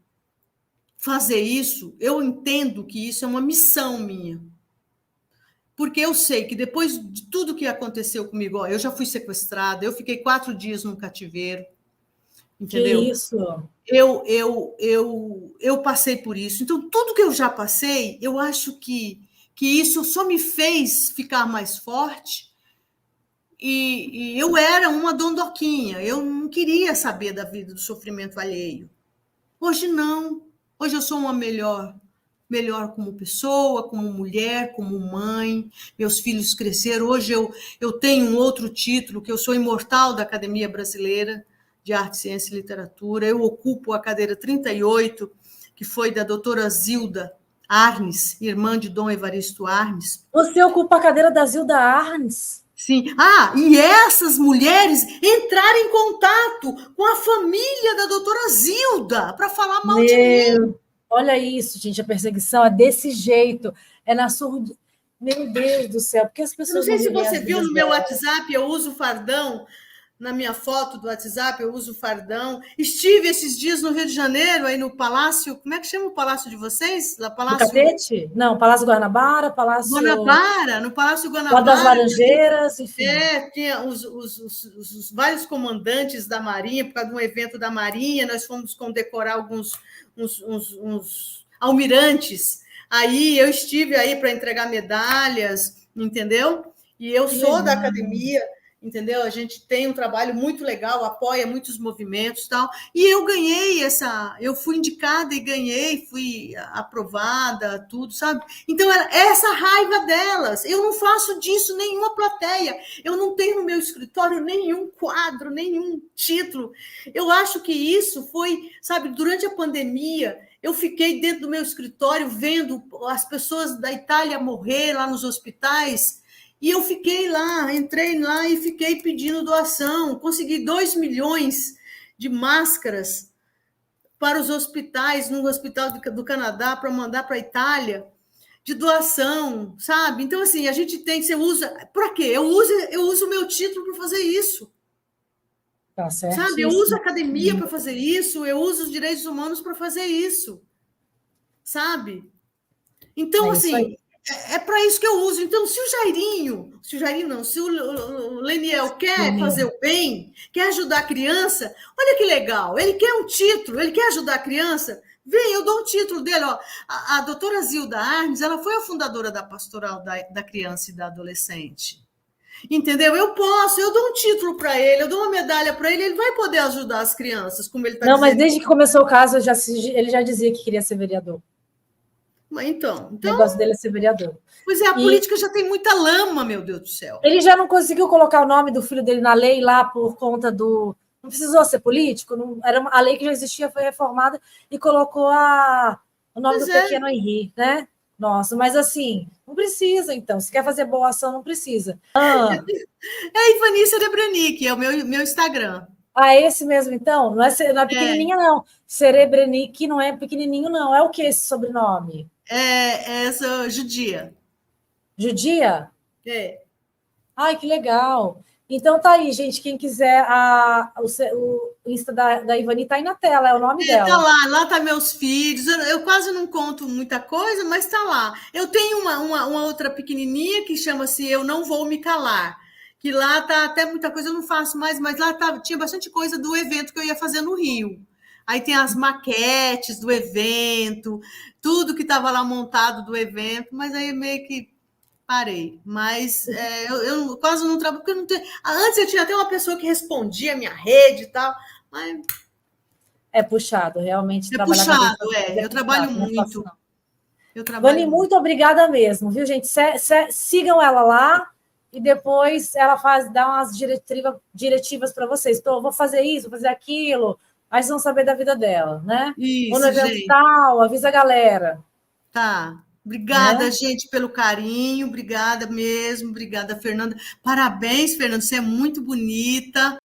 fazer isso, eu entendo que isso é uma missão minha. Porque eu sei que depois de tudo que aconteceu comigo, eu já fui sequestrada, eu fiquei 4 dias num cativeiro. Entendeu? Que isso? Eu passei por isso. Então, tudo que eu já passei, eu acho que isso só me fez ficar mais forte. E eu era uma dondoquinha. Eu não queria saber da vida, do sofrimento alheio. Hoje não. Hoje eu sou uma melhor como pessoa, como mulher, como mãe. Meus filhos cresceram. Hoje eu tenho um outro título, que eu sou imortal da Academia Brasileira de Arte, Ciência e Literatura. Eu ocupo a cadeira 38, que foi da doutora Zilda Arnes, irmã de Dom Evaristo Arnes. Você ocupa a cadeira da Zilda Arnes? Sim. E essas mulheres entraram em contato com a família da doutora Zilda para falar mal de mim. Olha isso, gente, a perseguição é desse jeito. É na surda... Meu Deus do céu, porque as pessoas... Não sei se você viu no meu WhatsApp, eu uso o fardão na minha foto do WhatsApp, eu uso fardão. Estive esses dias no Rio de Janeiro, aí no Palácio, como é que chama o palácio de vocês? No Catete? Não, Palácio Guanabara, Palácio... Guanabara, no Palácio Lá Guanabara. das Laranjeiras, enfim. Tinha os vários comandantes da Marinha, por causa de um evento da Marinha, nós fomos condecorar uns almirantes. Aí eu estive aí para entregar medalhas, entendeu? E eu sou da academia, entendeu? A gente tem um trabalho muito legal, apoia muitos movimentos e tal. E eu ganhei eu fui indicada e ganhei, fui aprovada, tudo, sabe? Então, essa raiva delas, eu não faço disso nenhuma plateia, eu não tenho no meu escritório nenhum quadro, nenhum título. Eu acho que isso foi, sabe, durante a pandemia, eu fiquei dentro do meu escritório vendo as pessoas da Itália morrer lá nos hospitais. E eu fiquei lá, entrei lá e fiquei pedindo doação. Consegui 2 milhões de máscaras para os hospitais, no hospital do Canadá, para mandar para a Itália, de doação, sabe? Então, assim, a gente tem, você usa... Para quê? Eu uso o meu título para fazer isso. Tá certo. Sabe? Eu uso a academia para fazer isso, eu uso os direitos humanos para fazer isso. Sabe? Então, assim... É para isso que eu uso. Então, se o Leniel quer fazer o bem, quer ajudar a criança, olha que legal, ele quer um título, ele quer ajudar a criança, vem, eu dou um título dele. Ó. A doutora Zilda Arnes, ela foi a fundadora da Pastoral da Criança e da Adolescente. Entendeu? Eu dou um título para ele, eu dou uma medalha para ele, ele vai poder ajudar as crianças, como ele está dizendo. Não, mas desde que começou o caso, ele já dizia que queria ser vereador. Então, o negócio dele é ser vereador. Pois é, a política já tem muita lama, meu Deus do céu. Ele já não conseguiu colocar o nome do filho dele na lei lá por conta do... Não precisou ser político, a lei que já existia foi reformada e colocou o nome do pequeno Henri, né? Nossa, mas assim, não precisa, então. Se quer fazer boa ação, não precisa. É a Ivani Serebrenic, é o meu Instagram. Esse mesmo, então? Não é pequenininha, não. Serebrenic não é pequenininho, não. É o que esse sobrenome? É essa judia. Judia? É. Ai, que legal. Então tá aí, gente. Quem quiser, o Insta da Ivani tá aí na tela, é o nome dela. Tá lá tá meus filhos. Eu quase não conto muita coisa, mas tá lá. Eu tenho uma outra pequenininha que chama-se Eu Não Vou Me Calar. Que lá tá até muita coisa, eu não faço mais, mas lá tinha bastante coisa do evento que eu ia fazer no Rio. Aí tem as maquetes do evento, tudo que estava lá montado do evento, mas aí meio que parei. Mas eu quase não trabalho, porque eu não tenho... Antes eu tinha até uma pessoa que respondia a minha rede e tal, mas... É puxado, realmente. É puxado, eu trabalho muito. Vani, muito obrigada mesmo, viu, gente? Sigam ela lá. E depois ela dá umas diretivas para vocês. Então, vou fazer isso, vou fazer aquilo. Aí vocês vão saber da vida dela, né? Isso, ou no evento tal, avisa a galera. Tá. Obrigada, gente, pelo carinho. Obrigada mesmo. Obrigada, Fernanda. Parabéns, Fernanda. Você é muito bonita.